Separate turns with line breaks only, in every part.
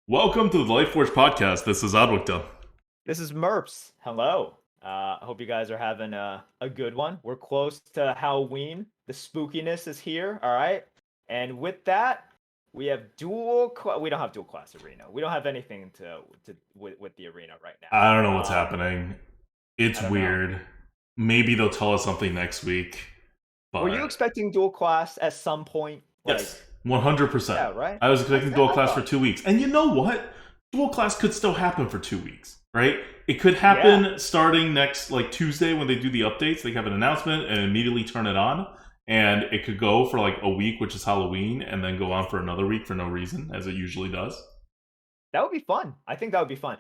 Welcome to the Lightforge podcast. This is Adwicta.
This is Merps. Hello. I hope you guys are having a good one. We're close to Halloween. The spookiness is here, all right? And with that, we have we don't have dual class arena. We don't have anything with the arena right
I don't know what's
now.
happening. It's
I don't know.
weird. Maybe they'll tell us something next week,
Were you
but
expecting dual class at some point?
yes,
Like,
100%.
yeah, right?
I was
I
expecting
th
dual
I
class for
thought,
2 weeks. And you know what? Dual class could still happen for 2 weeks, right? It could
yeah.
happen starting next, like Tuesday when they do the updates. They have an announcement and immediately turn it on. And it could go for like a week, which is Halloween, and then go on for another week for no reason, as it usually does.
That would be fun. I think that would be fun.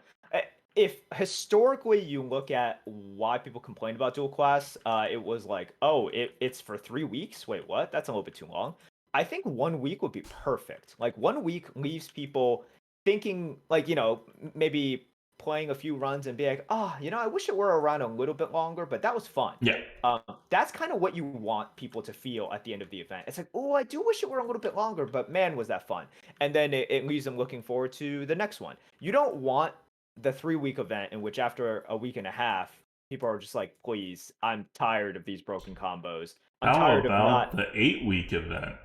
If historically you look at why people complain about dual class, it was like, oh, it's for 3 weeks. Wait, what? That's a little bit too long. I think 1 week would be perfect. Like 1 week leaves people thinking, like, maybe playing a few runs and be like, oh, I wish it were around a little bit longer, but that was fun.
Yeah.
That's kind of what you want people to feel at the end of the event. It's like, oh, I do wish it were a little bit longer, but man, was that fun. And then it leaves them looking forward to the next one. You don't want the 3 week event in which after a week and a half, people are just like, please, I'm tired of these broken combos. I'm
How
tired of
about
not.
the 8 week event?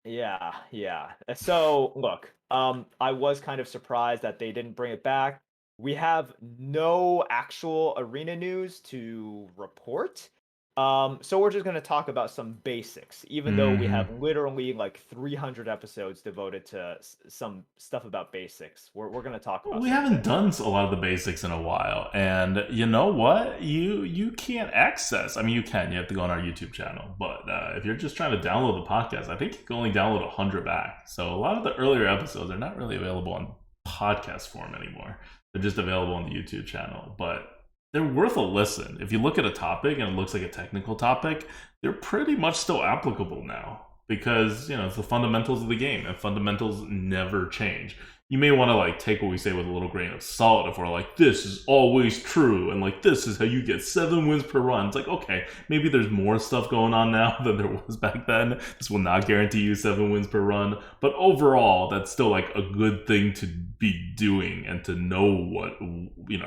Yeah, yeah. So look, I was kind of surprised that they didn't bring it back. We have no actual arena news to report. So we're just gonna talk about some basics, even though we
Hmm.
have literally like 300 episodes devoted to some stuff about basics. We're gonna talk about
We
some
haven't
things.
done a lot of the basics in a while, and you know what? You can't access. I mean, you can. You have to go on our YouTube channel, but if you're just trying to download the podcast, I think you can only download 100 back. So a lot of the earlier episodes are not really available on podcast form anymore. They're just available on the YouTube channel, but they're worth a listen. If you look at a topic and it looks like a technical topic, they're pretty much still applicable now because it's the fundamentals of the game, and fundamentals never change. You may want to like take what we say with a little grain of salt if we're like, this is always true and like this is how you get 7 wins per run. It's like, okay, maybe there's more stuff going on now than there was back then. This will not guarantee you 7 wins per run, but overall that's still like a good thing to be doing and to know what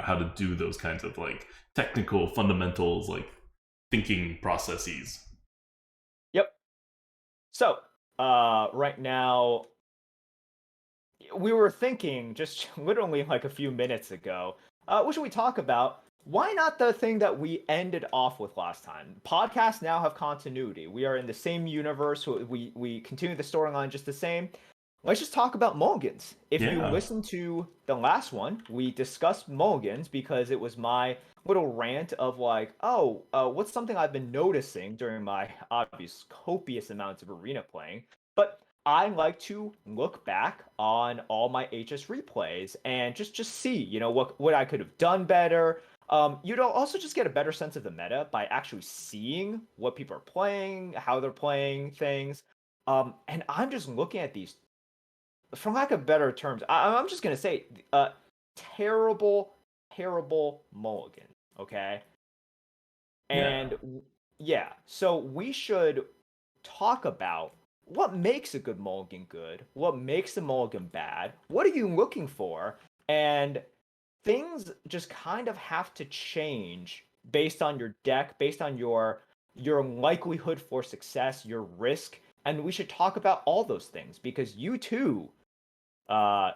how to do those kinds of like technical fundamentals, like thinking processes.
Yep. So, right now, we were thinking just literally like a few minutes ago, what should we talk about? Why not the thing that we ended off with last time? Podcasts now have continuity. We are in the same universe. We continue the storyline just the same. Let's just talk about Mulligans. If you
Yeah.
listen to the last one, we discussed Mulligans because it was my little rant of like, oh, what's something I've been noticing during my obvious copious amounts of arena playing. But I like to look back on all my HS replays and just see, what I could have done better. Also just get a better sense of the meta by actually seeing what people are playing, how they're playing things. And I'm just looking at these, for lack of better terms, I'm just gonna say, terrible, terrible mulligan. Okay,
Yeah.
and yeah, so we should talk about what makes a good mulligan good, what makes a mulligan bad, what are you looking for, and things just kind of have to change based on your deck, based on your likelihood for success, your risk, and we should talk about all those things because you too uh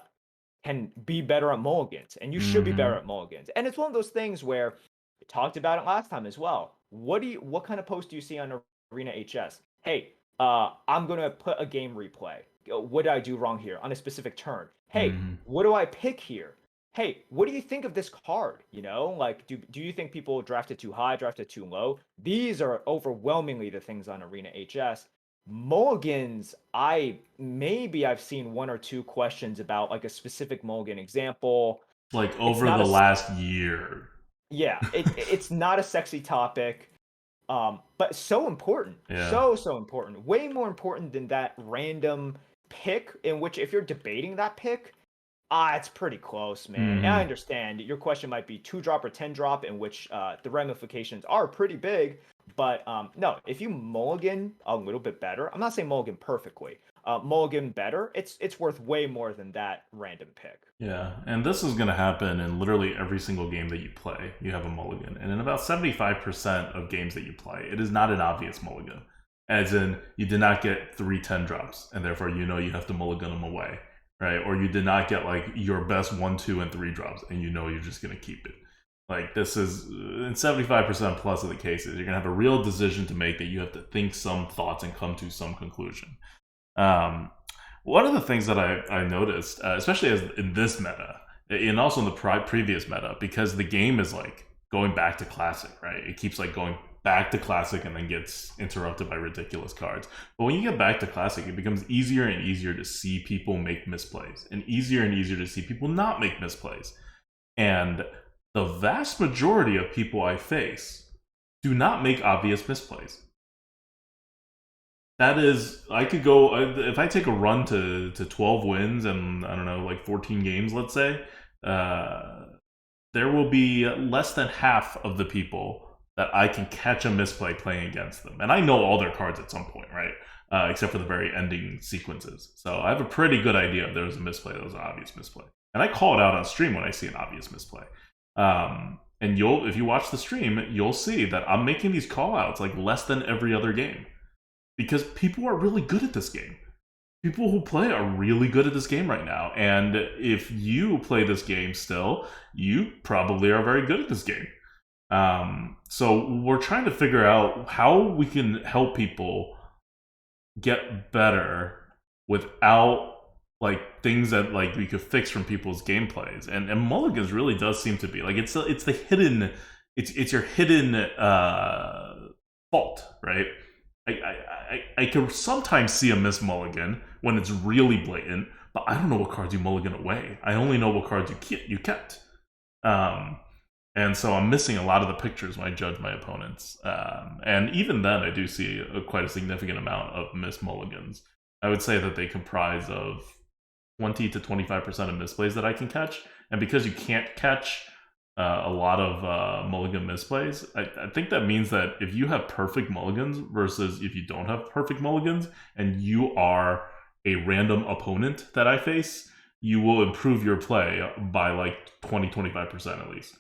can be better at mulligans and you should be better
Hmm.
at mulligans. And it's one of those things where we talked about it last time as well. What kind of post do you see on Arena HS? Hey, I'm gonna put a game replay. What did I do wrong here on a specific turn? Hey,
Hmm.
what do I pick here? Hey, what do you think of this card? Like, do you think people drafted too high, drafted too low? These are overwhelmingly the things on Arena HS. Mulligans, I've seen one or two questions about like a specific mulligan example.
Like
It's
over
not
the
a
last year.
Yeah, it's not a sexy topic, but so important,
Yeah.
so important, way more important than that random pick. In which, if you're debating that pick, it's pretty close, man. And I
Hmm.
understand your question might be 2 drop or 10 drop, in which the ramifications are pretty big. But no, if you mulligan a little bit better, I'm not saying mulligan perfectly. Mulligan better, it's worth way more than that random pick.
Yeah, and this is going to happen in literally every single game that you play. You have a mulligan. And in about 75% of games that you play, it is not an obvious mulligan. As in, you did not get 3 10 drops, and therefore you know you have to mulligan them away, right? Or you did not get like your best 1, 2, and 3 drops, and you know you're just going to keep it. Like, this is, in 75% plus of the cases, you're going to have a real decision to make that you have to think some thoughts and come to some conclusion. One of the things that I noticed, especially as in this meta, and also in the previous meta, because the game is like going back to classic, right? It keeps like going back to classic and then gets interrupted by ridiculous cards. But when you get back to classic, it becomes easier and easier to see people make misplays, and easier to see people not make misplays. And the vast majority of people I face do not make obvious misplays. That is, I could go, if I take a run to 12 wins and, I don't know, like 14 games, let's say, there will be less than half of the people that I can catch a misplay playing against them. And I know all their cards at some point, right? Except for the very ending sequences. So I have a pretty good idea if there was a misplay that was an obvious misplay. And I call it out on stream when I see an obvious misplay. And if you watch the stream, you'll see that I'm making these call outs like less than every other game. Because people are really good at this game. People who play are really good at this game right now. And if you play this game still, you probably are very good at this game. So we're trying to figure out how we can help people get better without like things that like we could fix from people's gameplays. And Mulligans really does seem to be like it's the hidden it's your hidden fault, right? I can sometimes see a miss mulligan when it's really blatant, but I don't know what cards you mulligan away. I only know what cards you kept. And so I'm missing a lot of the pictures when I judge my opponents. And even then, I do see quite a significant amount of miss mulligans. I would say that they comprise of 20 to 25% of misplays that I can catch. And because you can't catch a lot of mulligan misplays, I think that means that if you have perfect mulligans versus if you don't have perfect mulligans and you are a random opponent that I face, you will improve your play by like 20-25% at least.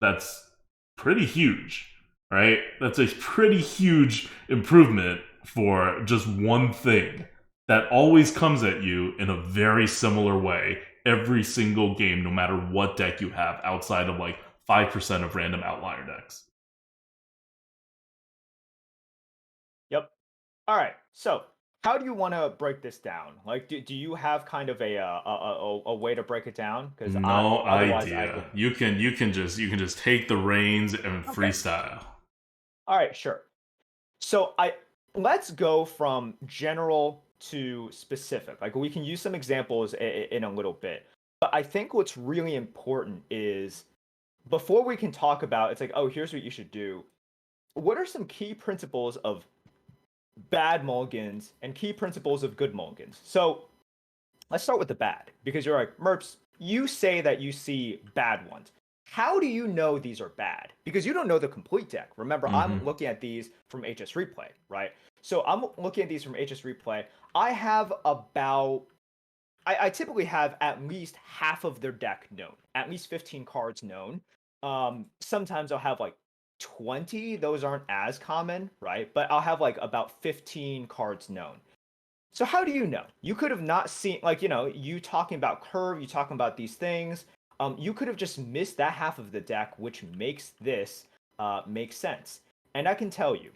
That's pretty huge, right? That's a pretty huge improvement for just one thing that always comes at you in a very similar way every single game, no matter what deck you have, outside of like 5% of random outlier decks.
Yep. All right. So, how do you want to break this down? Like, do you have kind of a way to break it down? Because
No
otherwise
idea. You can just take the reins and freestyle.
All right, sure. So let's go from general to specific. Like we can use some examples in a little bit. But I think what's really important is before we can talk about it's like, oh, here's what you should do. What are some key principles of bad mulligans and key principles of good mulligans? So let's start with the bad, because you're like, Merps, you say that you see bad ones. How do you know these are bad? Because you don't know the complete deck. Remember, I'm looking at these from HS Replay, right? So I'm looking at these from HS Replay. I have about, I typically have at least half of their deck known, at least 15 cards known. Sometimes I'll have like 20. Those aren't as common, right? But I'll have like about 15 cards known. So how do you know? You could have not seen, like, you talking about curve, you talking about these things. You could have just missed that half of the deck, which makes this make sense. And I can tell you,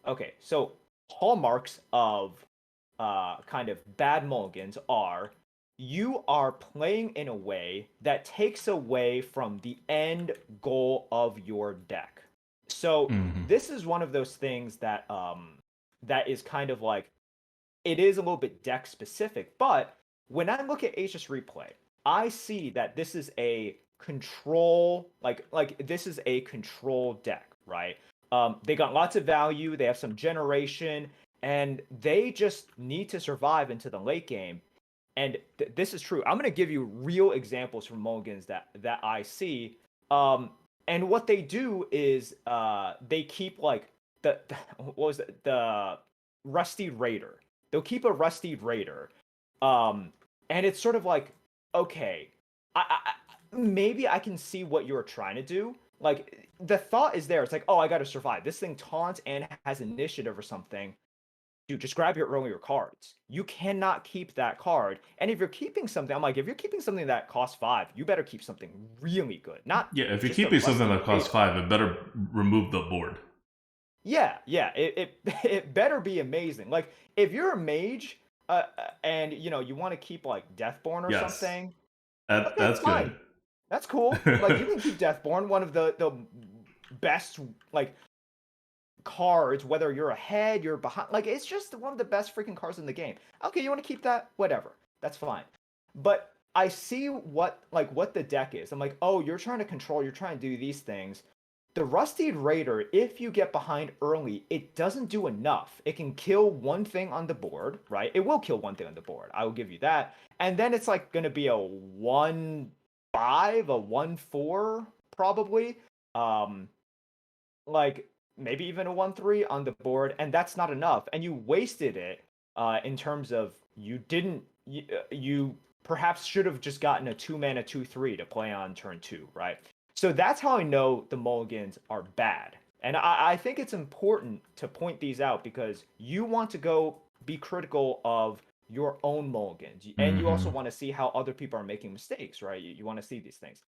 okay, so hallmarks of kind of bad mulligans are you are playing in a way that takes away from the end goal of your deck. So this is one of those things that that is kind of like, it is a little bit deck specific, but when I look at HS Replay, I see that this is a control, like this is a control deck, right? They got lots of value, they have some generation, and they just need to survive into the late game. And this is true. I'm going to give you real examples from mulligans that I see. And what they do is they keep like the what was it? The Rusty Raider. they'll keep a Rusty Raider, and it's sort of like, okay, maybe I can see what you're trying to do. Like the thought is there. It's like, oh, I got to survive. This thing taunts and has initiative or something. Dude, just grab your earlier cards. You cannot keep that card. And if you're keeping something, I'm like, if you're keeping something that costs 5, you better keep something really good. Not
Yeah, if you're
just a
keeping something
Rusty
that costs
Raider.
5, it better remove the board.
Yeah, yeah. It better be amazing. Like if you're a mage, and you want to keep like Deathborn or
Yes,
something, okay,
that's good.
fine. That's cool. Like you can keep Deathborn, one of the best like cards, whether you're ahead, you're behind. Like it's just one of the best freaking cards in the game. Okay, you want to keep that? Whatever. That's fine. But I see what the deck is. I'm like, oh, you're trying to control, you're trying to do these things. The Rusty Raider, if you get behind early, it doesn't do enough. It can kill one thing on the board, right? It will kill one thing on the board. I will give you that. And then it's like going to be a 1/5, a 1/4, probably. Um, like maybe even a 1/3 on the board, and that's not enough. And you wasted it in terms of you perhaps should have just gotten a 2-mana 2/3 to play on turn 2, right? So that's how I know the mulligans are bad. And I think it's important to point these out because you want to go be critical of your own mulligans. And you also
Hmm.
want to see how other people are making mistakes, right? You want to see these things.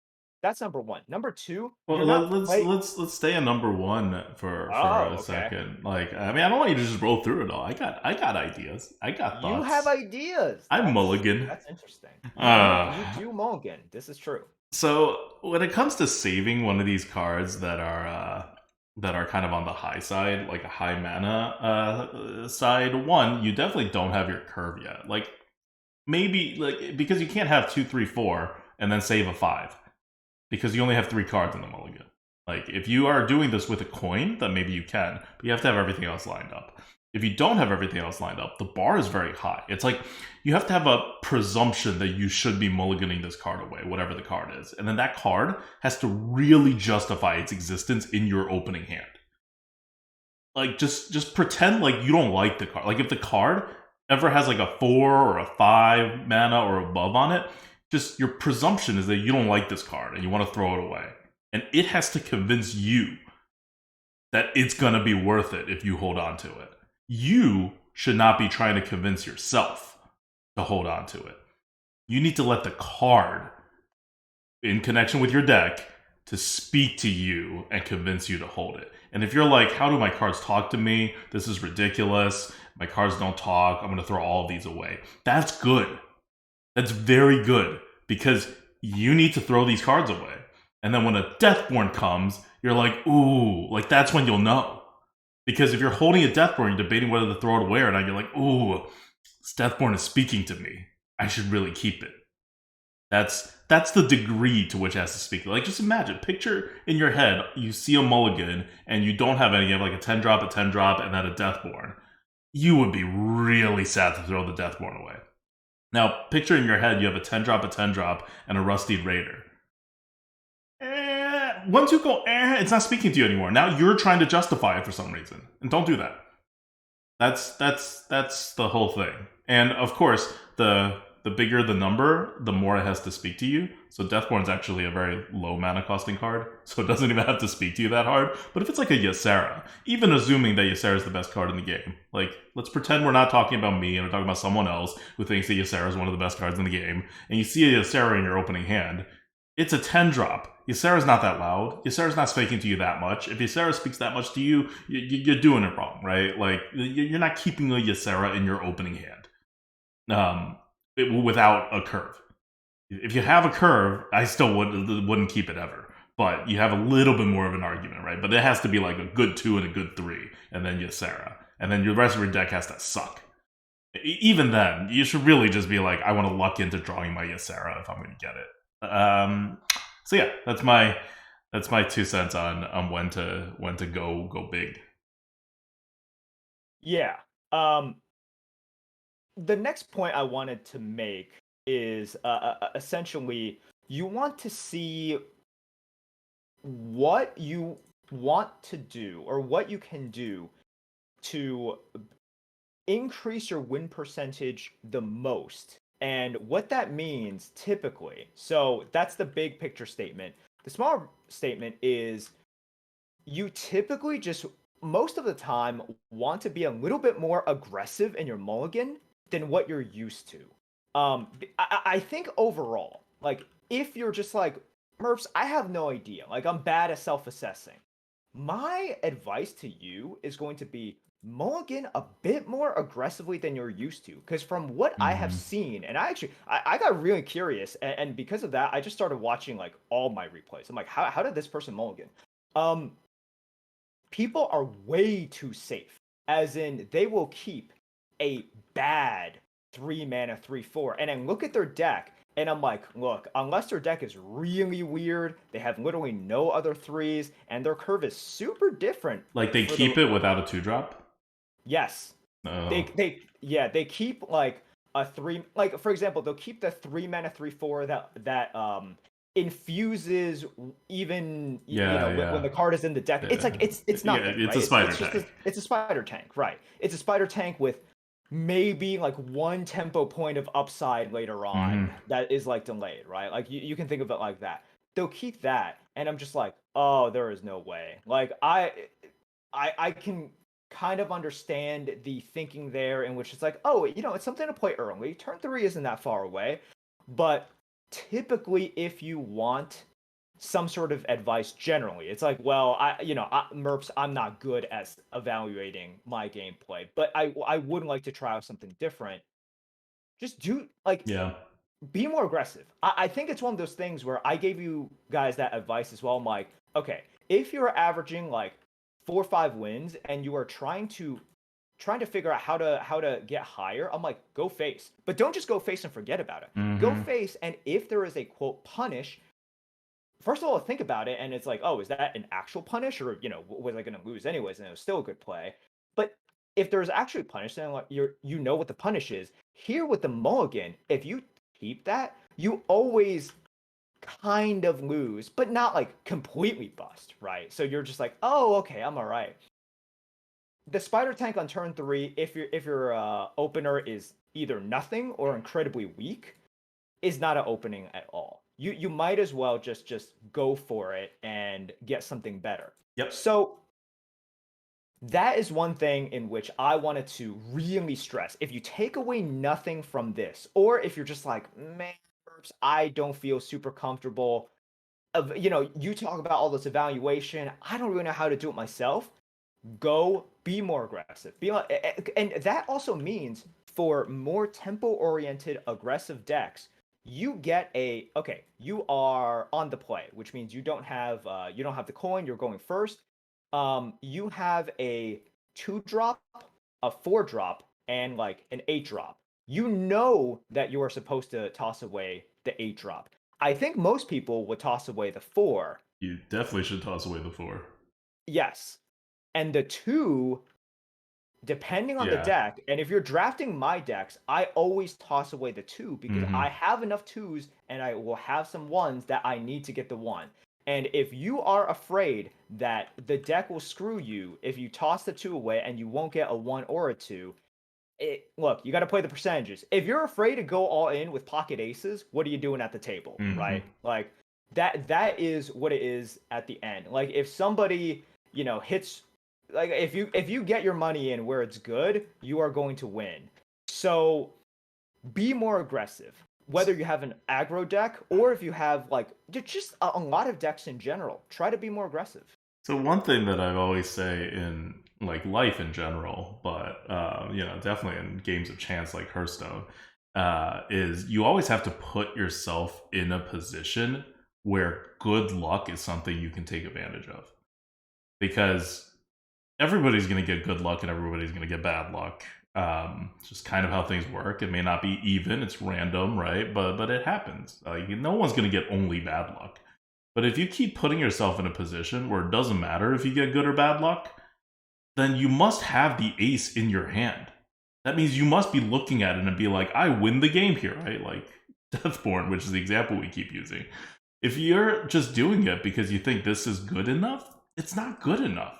That's number one. Number two,
Well,
you're not play.
let's stay on number one for
Oh,
a
okay.
second. Like, I mean, I don't want you to just roll through it all. I got ideas. I got
You have
thoughts.
ideas.
I'm
That's
Mulligan.
that's interesting. You
Uh,
do mulligan. This is true.
so when it comes to saving one of these cards that are kind of on the high side, like a high mana side, one, you definitely don't have your curve yet. Like maybe like because you can't have 2, 3, 4 and then save a 5 because you only have 3 cards in the mulligan. Like if you are doing this with a coin, then maybe you can, but you have to have everything else lined up. If you don't have everything else lined up, the bar is very high. It's like you have to have a presumption that you should be mulliganing this card away, whatever the card is. And then that card has to really justify its existence in your opening hand. Like just pretend like you don't like the card. Like if the card ever has like a 4 or a 5 mana or above on it, just your presumption is that you don't like this card and you want to throw it away. And it has to convince you that it's going to be worth it if you hold on to it. You should not be trying to convince yourself to hold on to it. You need to let the card, in connection with your deck, to speak to you and convince you to hold it. And if you're like, how do my cards talk to me? This is ridiculous. My cards don't talk. I'm going to throw all of these away. That's good. That's very good because you need to throw these cards away. And then when a Deathborn comes, you're like, ooh, like that's when you'll know. Because if you're holding a Deathborn, you're debating whether to throw it away or not, you're like, ooh, this Deathborn is speaking to me. I should really keep it. That's the degree to which it has to speak. Like just imagine, picture in your head, you see a mulligan and you don't have any, you have like a 10 drop, a 10 drop, and then a Deathborn. You would be really sad to throw the Deathborn away. Now, picture in your head you have a 10 drop, a 10 drop, and a Rusty Raider. Once you go, it's not speaking to you anymore. Now you're trying to justify it for some reason. And don't do that. That's the whole thing. And of course, the bigger the number, the more it has to speak to you. So Deathborn is actually a very low mana costing card, so it doesn't even have to speak to you that hard. But if it's like a Ysera, even assuming that Ysera is the best card in the game, like let's pretend we're not talking about me and we're talking about someone else who thinks that Ysera is one of the best cards in the game, and you see a Ysera in your opening hand, it's a 10 drop. Ysera's not that loud. Ysera's not speaking to you that much. If Ysera speaks that much to you, you're doing it wrong, right? Like you're not keeping a Ysera in your opening hand. Without a curve. If you have a curve, I still wouldn't keep it ever. But you have a little bit more of an argument, right? But it has to be like a good 2 and a good 3, and then Ysera. And then the rest of your deck has to suck. Even then, you should really just be like, I want to luck into drawing my Ysera if I'm going to get it. So yeah, that's my 2 cents on when to go big.
Yeah. The next point I wanted to make is essentially you want to see what you want to do or what you can do to increase your win percentage the most. And what that means typically, so that's the big picture statement. The smaller statement is you typically just most of the time want to be a little bit more aggressive in your mulligan than what you're used to. I think overall, like if you're just like Merps, I have no idea. Like I'm bad at self-assessing. My advice to you is going to be mulligan a bit more aggressively than you're used to. Because from what I have
Mm-hmm.
seen, and I got really curious, and because of that, I just started watching like all my replays. I'm like, how did this person mulligan? Um, People are way too safe. As in, they will keep a bad 3 mana 3/4, and then look at their deck. And I'm like, look, unless their deck is really weird, they have literally no other threes, and their curve is super different
Like they
for the
keep it without a 2-drop?
yes.
Oh.
They keep like a three, like for example, they'll keep the 3 mana 3/4 that infuses even
Yeah,
when
yeah.
the card is in the deck. It's
Yeah.
like it's
Yeah,
nothing,
it's
right?
a spider
It's just
tank.
it's a spider tank, right? It's a spider tank with maybe like one tempo point of upside later on
Mm-hmm.
that is like delayed, right? Like you can think of it like that. They'll keep that, and I'm just like, oh, there is no way. Like I can kind of understand the thinking there in which it's like, oh, it's something to play early. Turn 3 isn't that far away. But typically, if you want some sort of advice generally, it's like, well, Merps, I'm not good at evaluating my gameplay, but I would like to try out something different. Just do like
Yeah.
be more aggressive. I think it's one of those things where I gave you guys that advice as well. I'm like, okay, if you're averaging like 4 or 5 wins and you are trying to figure out how to get higher, I'm like, go face. But don't just go face and forget about it. Go
Mm-hmm.
face, and if there is a quote punish, first of all, think about it, and it's like, oh, is that an actual punish, or was I going to lose anyways, and it was still a good play? But if there's actually punish, then like, you know what the punish is. Here with the mulligan, if you keep that, you always kind of lose, but not like completely bust, right? So you're just like, oh, okay, I'm all right. The spider tank on turn 3, if your opener is either nothing or incredibly weak, is not an opening at all. You might as well just go for it and get something better.
Yep.
So that is one thing in which I wanted to really stress. If you take away nothing from this, or if you're just like, man, I don't feel super comfortable you talk about all this evaluation. I don't really know how to do it myself. Go be more aggressive. Be like, and that also means for more tempo oriented aggressive decks, you get okay, you are on the play, which means you don't have the coin, you're going first. You have a 2-drop, a 4-drop, and like an 8-drop. You know that you are supposed to toss away the 8-drop. I think most people would toss away the 4.
You definitely should toss away the 4.
Yes. And the 2, depending on the
Yeah.
deck, and if you're drafting my decks, I always toss away the 2 because
Mm-hmm.
I have enough 2s and I will have some 1s that I need to get the 1. And if you are afraid that the deck will screw you if you toss the 2 away and you won't get a 1 or a 2, look, you got to play the percentages. If you're afraid to go all in with pocket aces, what are you doing at the table,
Mm-hmm.
right? Like that is what it is at the end. Like if somebody, hits like if you get your money in where it's good, you are going to win. So be more aggressive. Whether you have an aggro deck or if you have like just a lot of decks in general, try to be more aggressive.
So one thing that I always say in like life in general, but definitely in games of chance like Hearthstone, is you always have to put yourself in a position where good luck is something you can take advantage of, because everybody's going to get good luck and everybody's going to get bad luck. It's just kind of how things work. It may not be even; it's random, right? But it happens. Like no one's going to get only bad luck. But if you keep putting yourself in a position where it doesn't matter if you get good or bad luck, then you must have the ace in your hand. That means you must be looking at it and be like, I win the game here, right? Like Deathborn, which is the example we keep using. If you're just doing it because you think this is good enough, it's not good enough.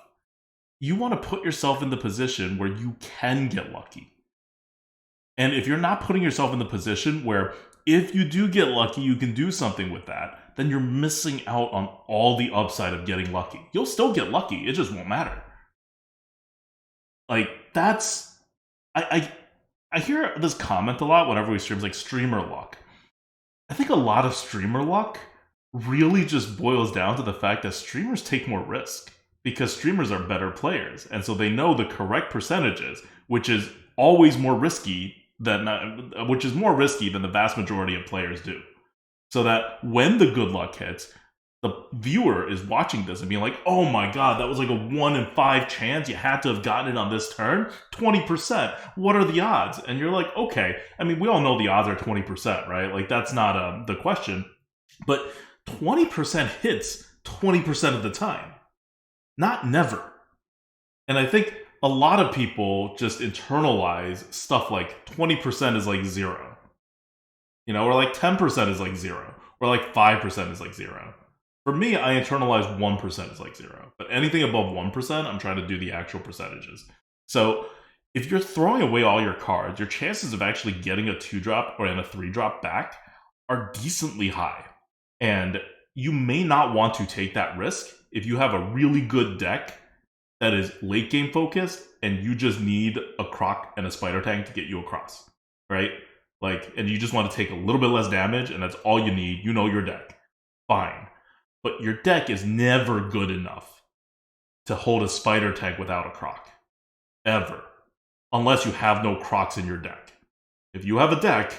You want to put yourself in the position where you can get lucky. And if you're not putting yourself in the position where if you do get lucky, you can do something with that, then you're missing out on all the upside of getting lucky. You'll still get lucky, it just won't matter. Like, that's. I hear this comment a lot whenever we stream, like streamer luck. I think a lot of streamer luck really just boils down to the fact that streamers take more risk because streamers are better players, and so they know the correct percentages, which is always more risky which is more risky than the vast majority of players do. So that when the good luck hits, the viewer is watching this and being like, "Oh my god, that was like a 1 in 5 chance. You had to have gotten it on this turn. 20%. What are the odds?" And you're like, "Okay." I mean, we all know the odds are 20%, right? Like that's not the question, but 20% hits 20% of the time, not never. And I think a lot of people just internalize stuff like 20% is like 0, or like 10% is like 0, or like 5% is like 0. For me, I internalize 1% is like 0, but anything above 1%, I'm trying to do the actual percentages. So if you're throwing away all your cards, your chances of actually getting a 2-drop or a 3-drop back are decently high. And you may not want to take that risk if you have a really good deck that is late game focused and you just need a Croc and a Spider Tank to get you across, right? Like, and you just want to take a little bit less damage and that's all you need. You know your deck. Fine. But your deck is never good enough to hold a Spider Tank without a Croc. Ever. Unless you have no Crocs in your deck. If you have a deck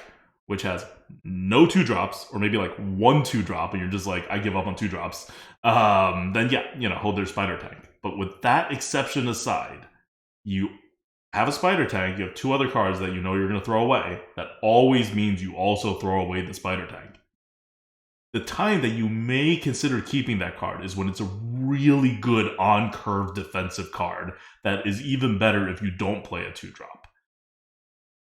which has no 2-drops, or maybe like 1 2-drop, and you're just like, I give up on 2-drops, then yeah, hold their Spider Tank. But with that exception aside, you have a Spider Tank, you have 2 other cards that you know you're going to throw away. That always means you also throw away the Spider Tank. The time that you may consider keeping that card is when it's a really good on-curve defensive card that is even better if you don't play a 2-drop.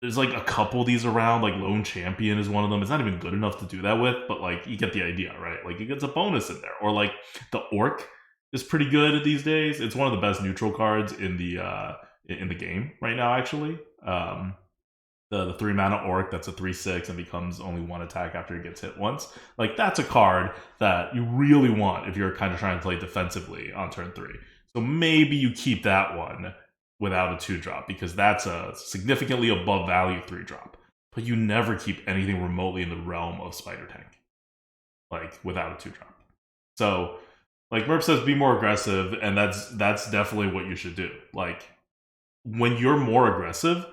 There's like a couple of these around, like Lone Champion is one of them. It's not even good enough to do that with, but like you get the idea, right? Like it gets a bonus in there. Or like the Orc is pretty good these days. It's one of the best neutral cards in the game right now, actually. The 3-mana Orc that's a 3/6 and becomes only 1 attack after it gets hit once. Like that's a card that you really want if you're kind of trying to play defensively on turn 3. So maybe you keep that one without a 2-drop because that's a significantly above value 3-drop. But you never keep anything remotely in the realm of Spider Tank, like without a 2-drop. So, like Merp says, be more aggressive, and that's definitely what you should do. Like when you're more aggressive,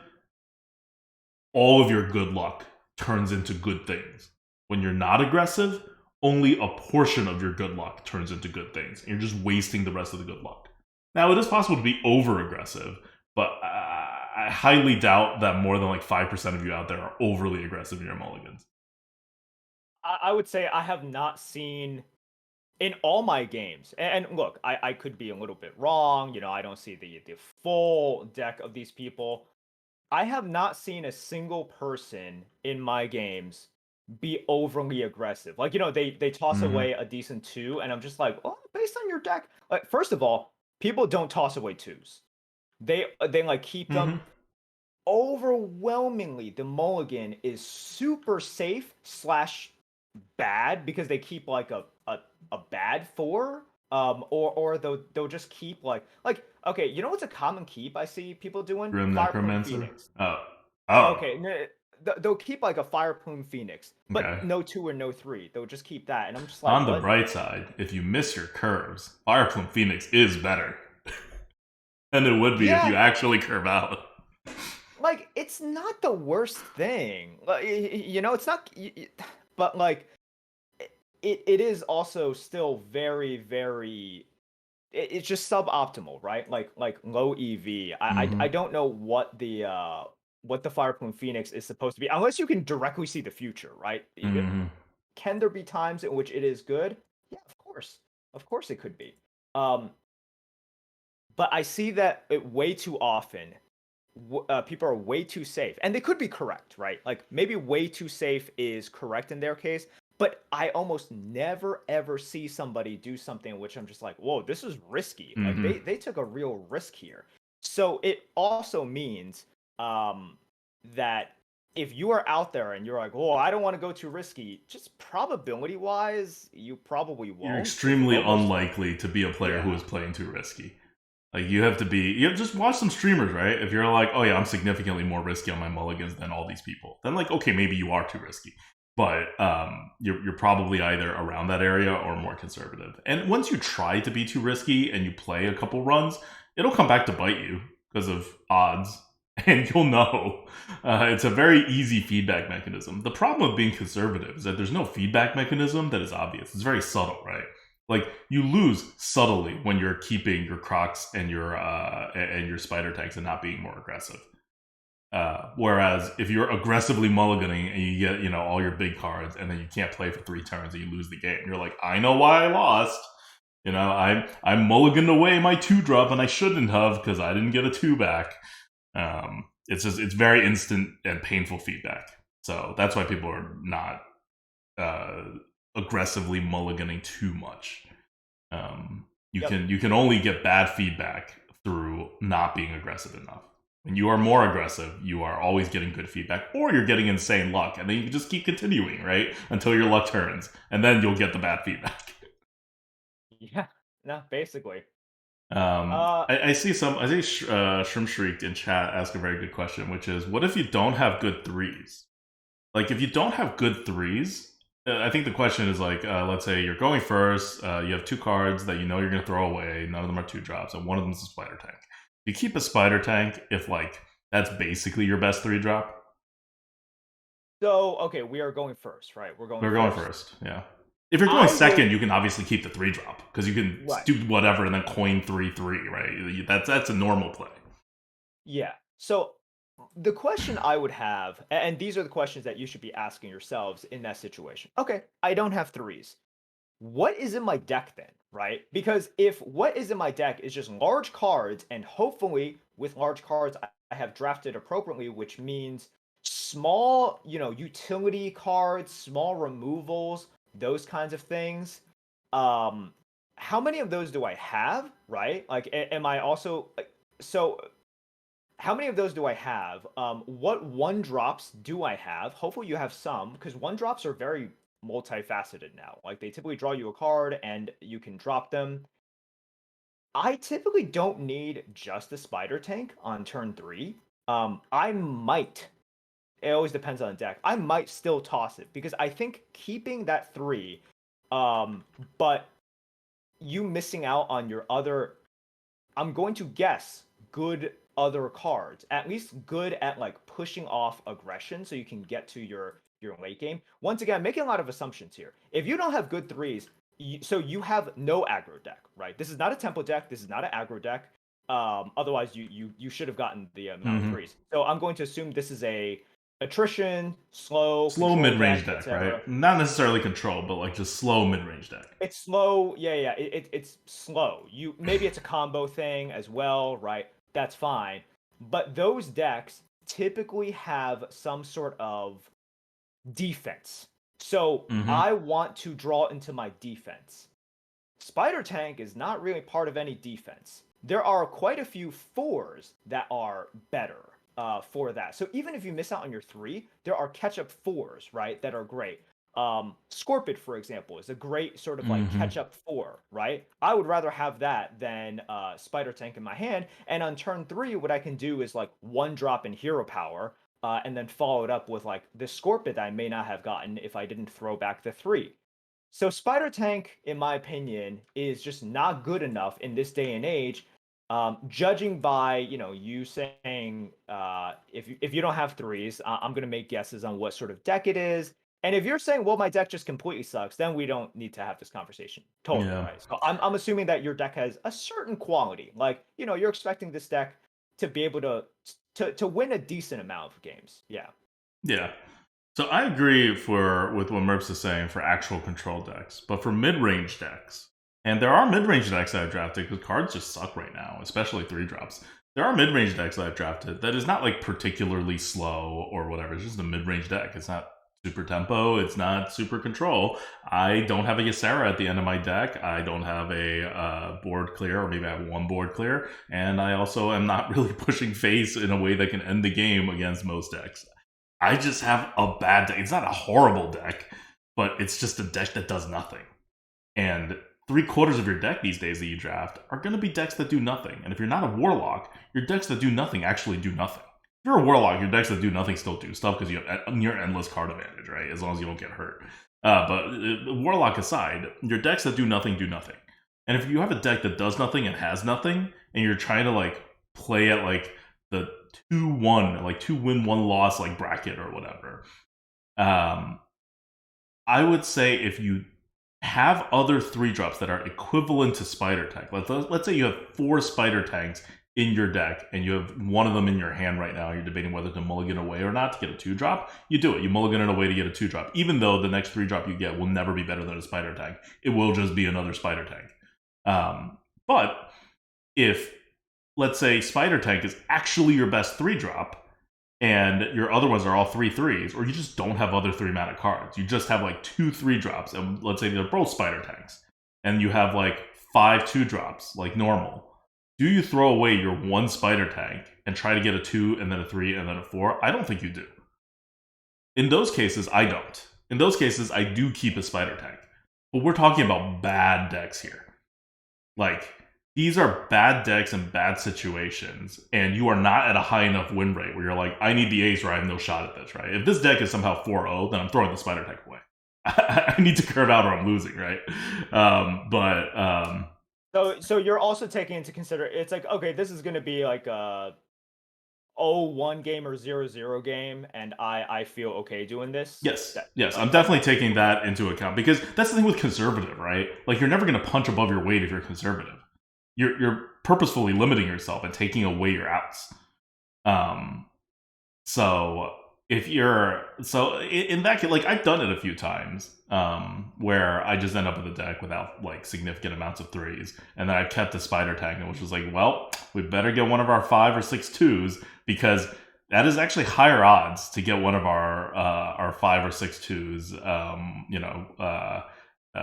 all of your good luck turns into good things. When you're not aggressive, only a portion of your good luck turns into good things. And you're just wasting the rest of the good luck. Now, it is possible to be over-aggressive, but I highly doubt that more than like 5% of you out there are overly aggressive in your mulligans.
I would say I have not seen in all my games, and look, I could be a little bit wrong. I don't see the full deck of these people. I have not seen a single person in my games be overly aggressive. Like, they toss away a decent 2, and I'm just like, oh, based on your deck. Like, first of all, people don't toss away 2s. They like keep them. Overwhelmingly, the mulligan is super safe / bad because they keep like a bad 4. Or they'll just keep like okay, what's a common keep I see people doing?
Grim Necromancer.
Phoenix.
Oh.
Okay, they'll keep like a Fire Plume Phoenix, but
Okay.
no 2 or no 3. They'll just keep that, and I'm just like,
on the bright side, if you miss your curves, Fire Plume Phoenix is better than it would be if you actually curve out.
Like, it's not the worst thing. Like, it's not, but like, it is also still very, very. It's just suboptimal, right? Like low EV. I don't know what the Fire Plume Phoenix is supposed to be, unless you can directly see the future, right? Can there be times in which it is good? Yeah, of course it could be. But I see that way too often. People are way too safe, and they could be correct, right? Like maybe way too safe is correct in their case, but I almost never ever see somebody do something which I'm just like, whoa, this is risky. Like they took a real risk here. So it also means that if you are out there and you're like, oh, I don't want to go too risky, just probability wise, you probably
You're
won't because
extremely
most,
unlikely to be a player who
yeah.
is playing too risky. Like you have to be, you have to just watch some streamers, right? If you're like, oh yeah, I'm significantly more risky on my mulligans than all these people, then like, okay, maybe you are too risky, but you're probably either around that area or more conservative. And once you try to be too risky and you play a couple runs, it'll come back to bite you because of odds, and you'll know. It's a very easy feedback mechanism. The problem with being conservative is that there's no feedback mechanism that is obvious. It's very subtle, right? Like you lose subtly when you're keeping your crocs and your spider tanks and not being more aggressive. Whereas if you're aggressively mulliganing and you get all your big cards and then you can't play for 3 turns and you lose the game, you're like, I know why I lost. I mulliganed away my 2-drop and I shouldn't have because I didn't get a 2 back. It's very instant and painful feedback. So that's why people are not aggressively mulliganing too much. You can only get bad feedback through not being aggressive enough. When you are more aggressive, you are always getting good feedback, or you're getting insane luck, and then you can just keep continuing, right, until your luck turns, and then you'll get the bad feedback.
Yeah, no, basically.
I see Shrimp Shrieked in chat ask a very good question, which is, what if you don't have good threes? Like, if you don't have good threes, I think the question is like, let's say you're going first, you have 2 cards that you know you're going to throw away, none of them are 2-drops, and one of them is a spider tank. You keep a spider tank if, like, that's basically your best 3-drop.
So, okay, we are going first, right?
We're going first, yeah. If you're going
I
second,
would,
you can obviously keep the 3-drop, because you can
right.
do whatever and then coin 3/3, right? That's a normal play.
Yeah. So the question I would have, and these are the questions that you should be asking yourselves in that situation. Okay, I don't have threes. What is in my deck then, right? Because if what is in my deck is just large cards, and hopefully with large cards, I have drafted appropriately, which means small, utility cards, small removals, those kinds of things. Um, how many of those do I have, right? Like, am I also like, so how many of those do I have? What 1-drops do I have? Hopefully you have some, because 1-drops are very multifaceted now. Like they typically draw you a card and you can drop them. I typically don't need just the spider tank on turn 3. I might. It always depends on the deck. I might still toss it because I think keeping that 3, but you missing out on your other, I'm going to guess, good other cards. At least good at like pushing off aggression so you can get to your late game. Once again, I'm making a lot of assumptions here. If you don't have good threes, so you have no aggro deck, right? This is not a tempo deck. This is not an aggro deck. Otherwise, you should have gotten the amount of threes. So I'm going to assume this is a attrition, slow,
Slow
control
mid-range
deck,
deck,
etc.
right? Not necessarily control, but like just slow mid-range deck.
It's slow. Yeah. It's slow. Maybe it's a combo thing as well, right? That's fine. But those decks typically have some sort of defense. So
Mm-hmm.
I want to draw into my defense. Spider Tank is not really part of any defense. There are quite a few 4s that are better for that. So even if you miss out on your 3, there are catch-up 4s, right, that are great. Scorpid, for example, is a great sort of like
Mm-hmm.
catch-up 4, right? I would rather have that than Spider Tank in my hand. And on turn 3, what I can do is like 1-drop in hero power, and then follow it up with like the Scorpid I may not have gotten if I didn't throw back the 3. So Spider Tank, in my opinion, is just not good enough in this day and age. Judging by you saying if you don't have threes, I'm gonna make guesses on what sort of deck it is. And if you're saying, well, my deck just completely sucks, then we don't need to have this conversation. Totally
Yeah.
right. So I'm assuming that your deck has a certain quality. Like you're expecting this deck to be able to win a decent amount of games. Yeah.
Yeah. So I agree with what Merps is saying for actual control decks, but for mid-range decks, and there are mid-range decks that I've drafted because cards just suck right now, especially 3-drops. There are mid-range decks that I've drafted that is not like particularly slow or whatever. It's just a mid-range deck. It's not super tempo. It's not super control. I don't have a Ysera at the end of my deck. I don't have a board clear, or maybe I have 1 board clear, and I also am not really pushing face in a way that can end the game against most decks. I just have a bad deck. It's not a horrible deck, but it's just a deck that does nothing. And three-quarters of your deck these days that you draft are going to be decks that do nothing. And if you're not a warlock, your decks that do nothing actually do nothing. If you're a warlock, your decks that do nothing still do stuff because you have near endless card advantage, right? As long as you don't get hurt. But warlock aside, your decks that do nothing do nothing. And if you have a deck that does nothing and has nothing, and you're trying to like play at like the 2-1, like 2 win 1 loss like bracket or whatever, I would say if you have other 3 drops that are equivalent to Spider Tank. Let's say you have 4 Spider Tanks in your deck and you have one of them in your hand right now. You're debating whether to mulligan away or not to get a 2-drop. You do it. You mulligan it away to get a 2-drop. Even though the next 3-drop you get will never be better than a Spider Tank. It will just be another Spider Tank. But if, let's say, Spider Tank is actually your best 3-drop, and your other ones are all 3/3s, or you just don't have other 3-mana cards. You just have like 2 3-drops, and let's say they're both Spider Tanks, and you have like 5 2-drops, like normal. Do you throw away your 1 Spider Tank and try to get a 2, and then a 3, and then a 4? I don't think you do. In those cases, I don't. In those cases, I do keep a Spider Tank. But we're talking about bad decks here. Like, these are bad decks and bad situations, and you are not at a high enough win rate where you're like, I need the ace or I have no shot at this, right? If this deck is somehow 4-0, then I'm throwing the Spider Tank away. I need to curve out or I'm losing, right?
So you're also taking into consider it's like, okay, this is going to be like a 0-1 game or 0-0 game, and I feel okay doing this.
Yes, I'm definitely taking that into account because that's the thing with conservative, right? Like you're never going to punch above your weight if you're conservative. You're purposefully limiting yourself and taking away your outs. So if you're in that case, like I've done it a few times, where I just end up with a deck without like significant amounts of 3s, and then I've kept the Spider Tank, which was like, well, we better get one of our 5 or 6 2s because that is actually higher odds to get one of our 5 or 6 2s,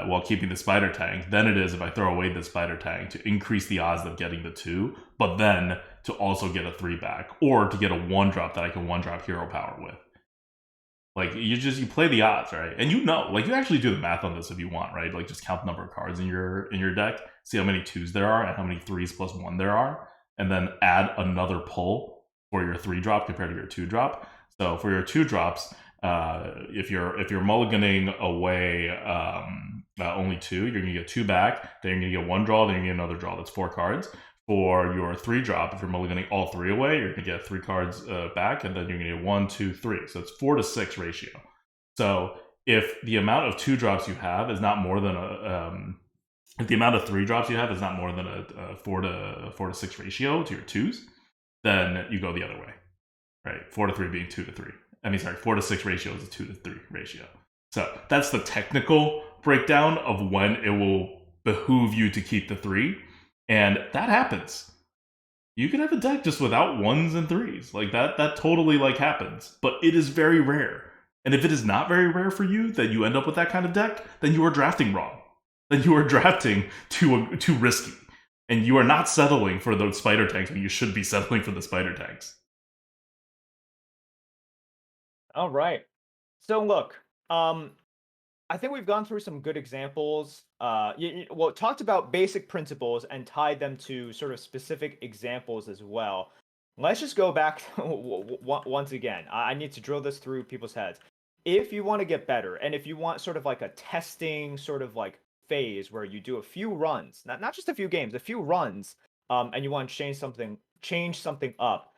while keeping the Spider Tank than it is if I throw away the Spider Tank to increase the odds of getting the 2, but then to also get a 3 back, or to get a 1-drop that I can 1-drop hero power with. Like, you play the odds, right? And like, you actually do the math on this if you want, right? Like, just count the number of cards in your deck, see how many 2s there are, and how many 3s plus 1 there are, and then add another pull for your 3-drop compared to your 2-drop. So for your 2-drops, if you're mulliganing away only 2, you're gonna get 2 back. Then you're gonna get 1 draw. Then you're gonna get another draw. That's 4 cards. For your 3-drop, if you're mulliganing all 3 away, you're gonna get 3 cards back, and then you're gonna get 1, 2, 3. So it's 4-6 ratio. So if the amount of 2-drops you have is not more than if the amount of 3-drops you have is not more than a 4-6 ratio to your 2s, then you go the other way, right? 4-3 being 2-3. 4-6 ratio is a 2-3 ratio. So that's the technical breakdown of when it will behoove you to keep the 3. And that happens. You can have a deck just without 1s and 3s. Like that totally like happens. But it is very rare. And if it is not very rare for you that you end up with that kind of deck, then you are drafting wrong. Then you are drafting too risky. And you are not settling for those Spider Tanks when you should be settling for the Spider Tanks.
All right. So look, I think we've gone through some good examples. Well, talked about basic principles and tied them to sort of specific examples as well. Let's just go back once again. I need to drill this through people's heads. If you want to get better, and if you want sort of like a testing sort of like phase where you do a few runs, not just a few games, a few runs, and you want to change something up,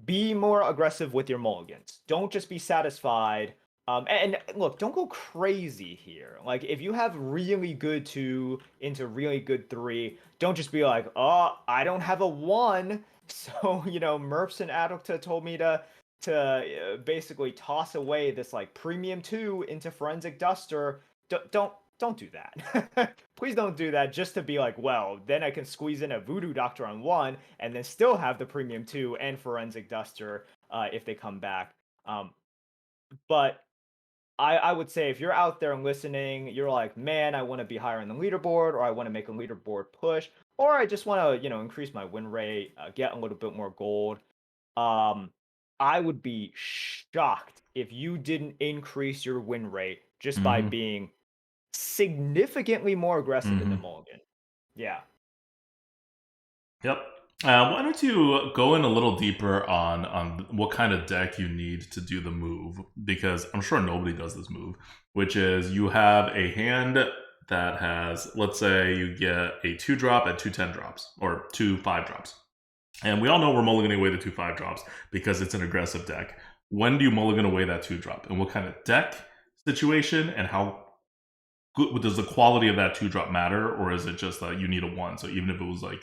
be more aggressive with your mulligans. Don't just be satisfied. And look, don't go crazy here. Like, if you have really good 2 into really good 3, don't just be like, oh, I don't have a 1. So, Merps and Adulta told me to basically toss away this like premium 2 into Forensic Duster. Don't do that. Please don't do that just to be like, well, then I can squeeze in a Voodoo Doctor on 1 and then still have the premium 2 and Forensic Duster if they come back. But I would say if you're out there and listening, you're like, man, I want to be higher in the leaderboard, or I want to make a leaderboard push, or I just want to, increase my win rate, get a little bit more gold. I would be shocked if you didn't increase your win rate just by
Mm-hmm.
being significantly more aggressive in the
Mm-hmm.
mulligan. Yeah.
Yep. Why don't you go in a little deeper on what kind of deck you need to do the move? Because I'm sure nobody does this move, which is you have a hand that has, let's say, you get a 2-drop and 2 10-drops, or 2 5-drops, and we all know we're mulliganing away the 2 5-drops because it's an aggressive deck. When do you mulligan away that 2-drop, and what kind of deck situation, and how good does the quality of that 2-drop matter, or is it just that you need a 1? So even if it was like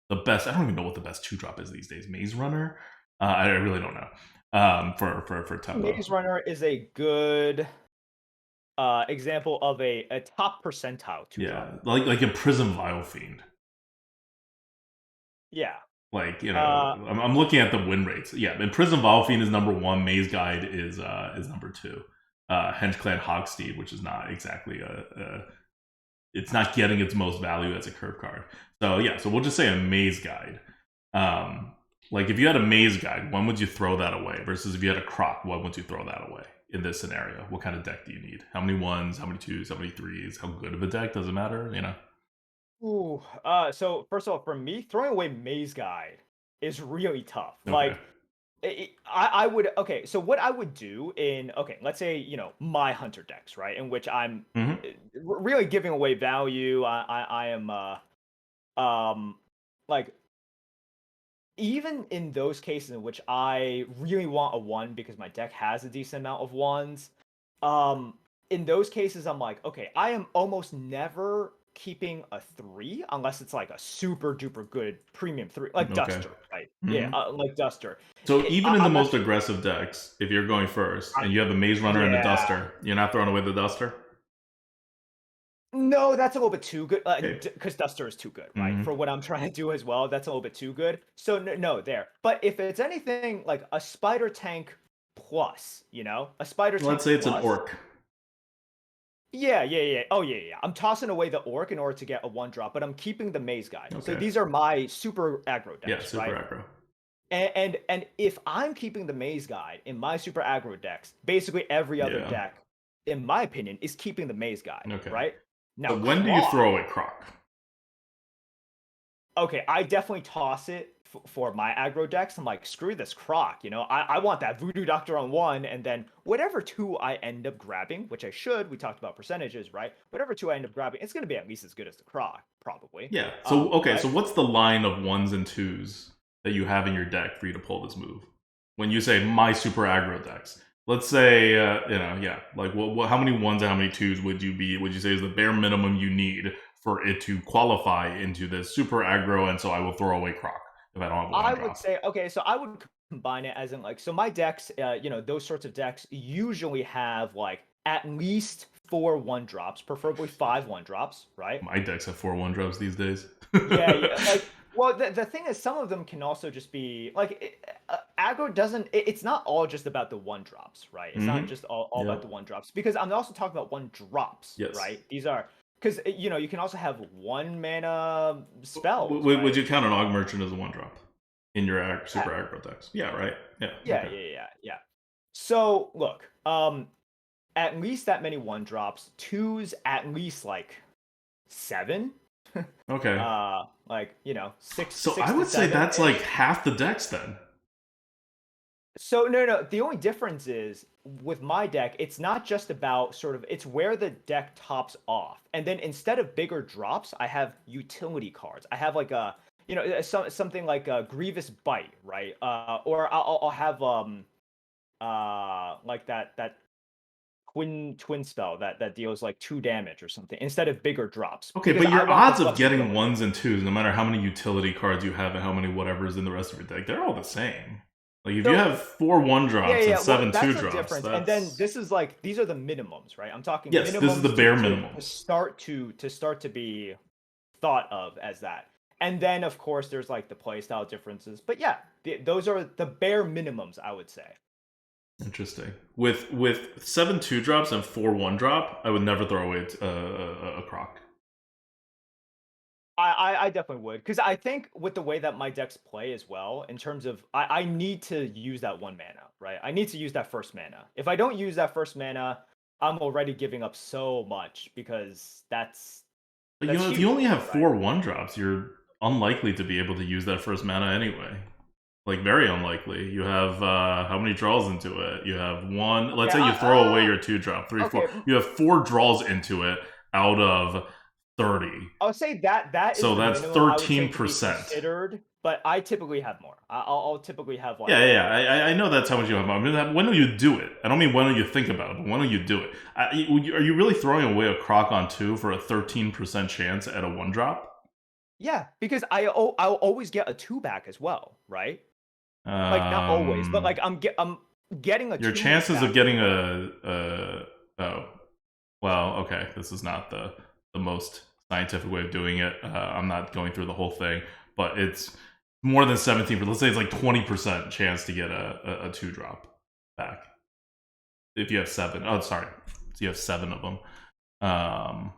the best, I don't even know what the best 2-drop is these days. Maze Runner, I really don't know. For
Maze
tempo,
Runner is a good example of a top percentile two drop.
yeah, like in Prism Vile Fiend.
Yeah.
Like, you know,
Uh,
I'm looking at the win rates. Yeah, and Prism Vile Fiend is number 1. Maze Guide is number 2. Henge Clan Hogsteed, which is not exactly it's not getting its most value as a curve card. So yeah, so we'll just say a Maze Guide. Um, like if you had a Maze Guide, when would you throw that away? Versus if you had a Croc, when would you throw that away? In this scenario, what kind of deck do you need? How many 1s? How many 2s? How many 3s? How good of a deck does it matter? You know.
ooh. So first of all, for me, throwing away Maze Guide is really tough.
Okay.
Like, I would. Okay, so what I would do in, okay, let's say, my hunter decks, right, in which I'm
Mm-hmm.
really giving away value. I am um like, even in those cases in which I really want a 1 because my deck has a decent amount of 1s, um, in those cases I'm like, okay, I am almost never keeping a 3 unless it's like a super duper good premium 3, like
Okay.
Duster, right? Yeah,
Mm-hmm.
like Duster.
So even in the
I'm
most
actually,
aggressive decks, if you're going first
I'm,
and you have the Maze Runner and the
yeah.
Duster, you're not throwing away the Duster.
No, that's a little bit too good,
Okay.
because Duster is too good, right?
Mm-hmm.
For what I'm trying to do as well, that's a little bit too good. So no, there. But if it's anything like a Spider Tank plus, a Spider
Let's
Tank
say it's an
plus,
Orc.
yeah. Oh yeah. I'm tossing away the Orc in order to get a 1-drop, but I'm keeping the Maze Guide. So
Okay.
these are my super aggro
Yeah,
decks,
super
right?
aggro.
And if I'm keeping the Maze Guide in my super aggro decks, basically every other
Yeah.
deck, in my opinion, is keeping the Maze Guide,
Okay.
right? Now
So when do you
Croc.
throw away Croc?
Okay, I definitely toss it for my aggro decks. I'm like, screw this Croc, I want that Voodoo Doctor on 1, and then whatever 2 I end up grabbing, which I should, we talked about percentages, right? Whatever 2 I end up grabbing, it's going to be at least as good as the Croc, probably.
Yeah. So okay.
Right?
So what's the line of 1s and 2s that you have in your deck for you to pull this move? When you say my super aggro decks, let's say yeah, like how many 1s and how many 2s would you say is the bare minimum you need for it to qualify into this super aggro? And so I will throw away Croc if I don't have a
I
one
would
drop.
say, okay, so I would combine it as in like, so my decks, those sorts of decks usually have like at least 4 1-drops, preferably 5 1-drops, right?
My decks have 4 1 drops these days.
Yeah. Like, well, the thing is, some of them can also just be like, aggro doesn't. It's not all just about the 1-drops, right? It's not
Mm-hmm.
just all about
Yep.
the 1-drops, because I'm also talking about 1-drops,
Yes.
right? These are, because you can also have 1 mana spells,
Would
right?
you count an Og Merchant as a 1 drop in your
Yeah,
super aggro decks? Yeah, right. Yeah.
yeah,
Okay.
yeah, yeah, yeah. So look, at least that many 1-drops, twos at least like 7,
Okay.
like six
So
six
I
to
would say
seven
that's like
ish.
half the decks then.
So no. The only difference is with my deck, it's not just about sort of, it's where the deck tops off, and then instead of bigger drops, I have utility cards. I have like a something like a Grievous Bite, right? Or I'll have like that twin spell that deals like 2 damage or something instead of bigger drops,
Okay,
because
but
I
your
want the
odds of getting
flexibility.
1s and 2s, no matter how many utility cards you have and how many whatever's in the rest of your deck, they're all the same. Like if you
So
have 4 1 drops and
yeah. Well,
seven
that's
two
the
drops,
difference. And then
that's
this is like, these are the minimums, right? I'm talking
yes, this is the
minimums
bare
to
minimums.
start to be thought of as that. And then of course there's like the playstyle differences. But yeah, those are the bare minimums, I would say.
Interesting. With 7 2 drops and 4 1 drop, I would never throw away a Croc.
I definitely would, because I think with the way that my decks play as well, in terms of I need to use that 1 mana, right? I need to use that first mana. If I don't use that first mana, I'm already giving up so much because
But
that's
if you
huge,
only have
right?
4 1 drops, you're unlikely to be able to use that first mana anyway. Like very unlikely. You have how many draws into it? You have one. Let's
Okay,
say you throw away your 2 drop, three, four.
okay.
You have 4 draws into it out of 30.
I would say that is
So
the
that's
minimum I would say to be
13%.
considered, but I typically have more. I'll typically have like
Yeah. I know that's how much you have. I mean, when do you do it? I don't mean when do you think about it, but when do you do it? Are you really throwing away a Croc on 2 for a 13% chance at a 1 drop?
yeah, because I'll always get a 2 back as well, right? Like not always, but
Um,
like I'm getting a
your
2
chances of
back
getting
for it.
a oh well, okay, this is not the most scientific way of doing it. I'm not going through the whole thing, but it's more than 17. But let's say it's like 20% chance to get a 2 drop back if you have 7. Oh, sorry, so you have 7 of them. Um,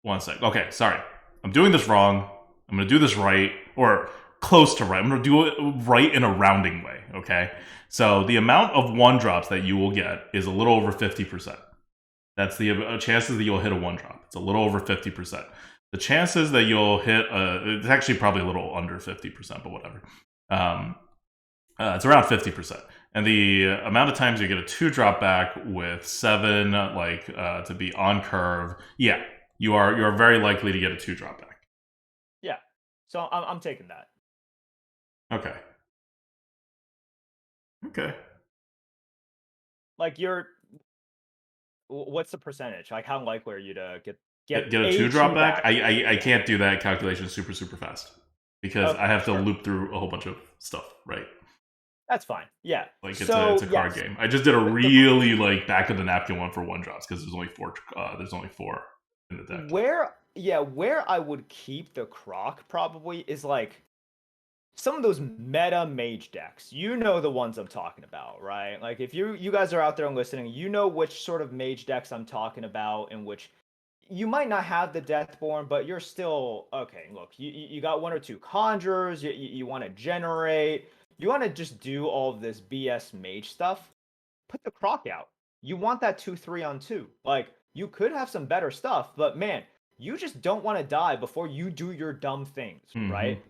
One sec. Okay, sorry, I'm doing this wrong. I'm gonna do this right, or close to right. I'm gonna do it right in a rounding way. Okay, so the amount of 1 drops that you will get is a little over 50%. That's the chances that you'll hit a 1 drop. It's a little over 50%. The chances that you'll hit it's actually probably a little under 50%, but whatever. Um, it's around 50%. And the amount of times you get a 2 drop back with 7, to be on curve, yeah, you are very likely to get a 2 drop back.
Yeah. So I'm taking that.
Okay. Okay.
Like what's the percentage? Like how likely are you to get
Get a
a
2 drop
2
back.
back?
I
Yeah.
can't do that calculation super fast because I
Okay,
have to
sure.
loop through a whole bunch of stuff, right?
That's fine. Yeah.
Like it's
So
a card
yes,
game. I just did a
the
really like back of the napkin one for 1 drops because there's only 4. There's only 4 in the deck.
where I would keep the Croc probably is like some of those meta mage decks. You know the ones I'm talking about, right? Like if you guys are out there and listening, you know which sort of mage decks I'm talking about, in which you might not have the Deathborn, but you're still okay. Look, you got 1 or 2 conjurers. You want to generate. You want to just do all of this BS mage stuff. Put the Croc out. You want that 2 3 on 2. Like you could have some better stuff, but man, you just don't want to die before you do your dumb things,
Mm-hmm.
right?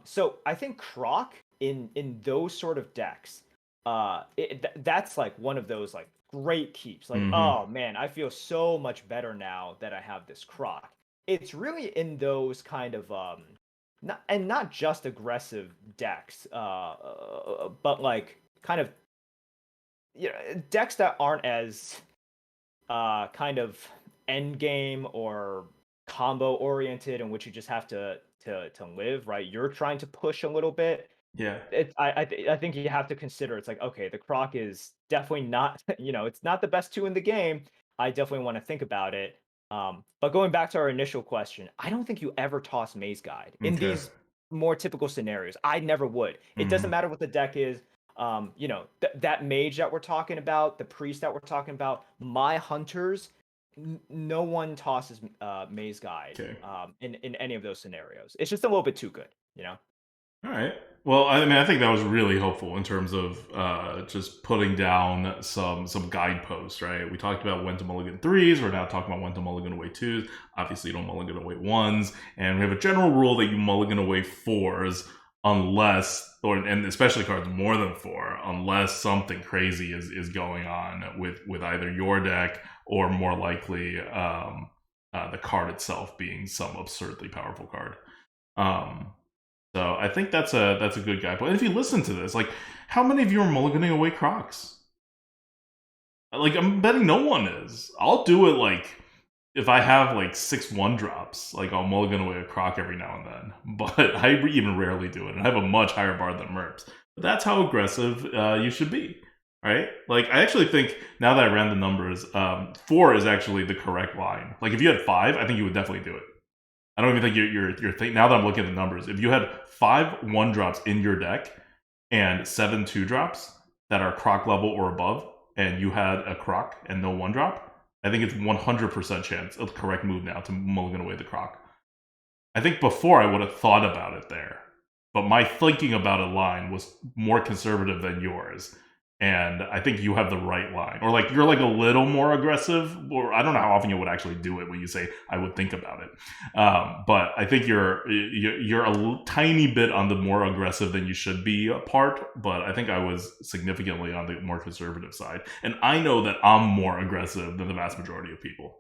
So I think Croc in those sort of decks, that's like one of those like great keeps. Like,
Mm-hmm.
oh man, I feel so much better now that I have this Croc. It's really in those kind of not just aggressive decks, but like kind of decks that aren't as kind of end game or combo oriented, in which you just have to live, right? You're trying to push a little bit.
Yeah.
I think you have to consider, it's like, okay, the Croc is definitely not it's not the best 2 in the game. I definitely want to think about it. But going back to our initial question, I don't think you ever toss Maze Guide in
Okay.
these more typical scenarios. I never would. It doesn't
Mm-hmm.
matter what the deck is. That mage that we're talking about, the priest that we're talking about, my hunters, no one tosses Maze Guide
Okay.
in any of those scenarios. It's just a little bit too good, you know.
All right. Well, I mean, I think that was really helpful in terms of just putting down some guideposts, right? We talked about when to mulligan threes. We're now talking about when to mulligan away twos. Obviously, you don't mulligan away ones, and we have a general rule that you mulligan away fours unless, and especially cards more than 4, unless something crazy is going on with either your deck or more likely the card itself being some absurdly powerful card. Um, so I think that's a good guy. But if you listen to this, like, how many of you are mulliganing away Crocs? Like, I'm betting no one is. I'll do it like if I have like 6 1 drops, like I'll mulligan away a Croc every now and then. But I even rarely do it, and I have a much higher bar than Merps. But that's how aggressive you should be, right? Like, I actually think now that I ran the numbers, 4 is actually the correct line. Like, if you had 5, I think you would definitely do it. I don't even think you're thinking. Now that I'm looking at the numbers, if you had 5 1 drops in your deck and 7 2 drops that are Croc level or above, and you had a Croc and no 1 drop, I think it's 100% chance of the correct move now to mulligan away the Croc. I think before I would have thought about it there, but my thinking about a line was more conservative than yours. And I think you have the right line, or like you're like a little more aggressive, or I don't know how often you would actually do it when you say I would think about it. But I think you're a tiny bit on the more aggressive than you should be part. But I think I was significantly on the more conservative side, and I know that I'm more aggressive than the vast majority of people,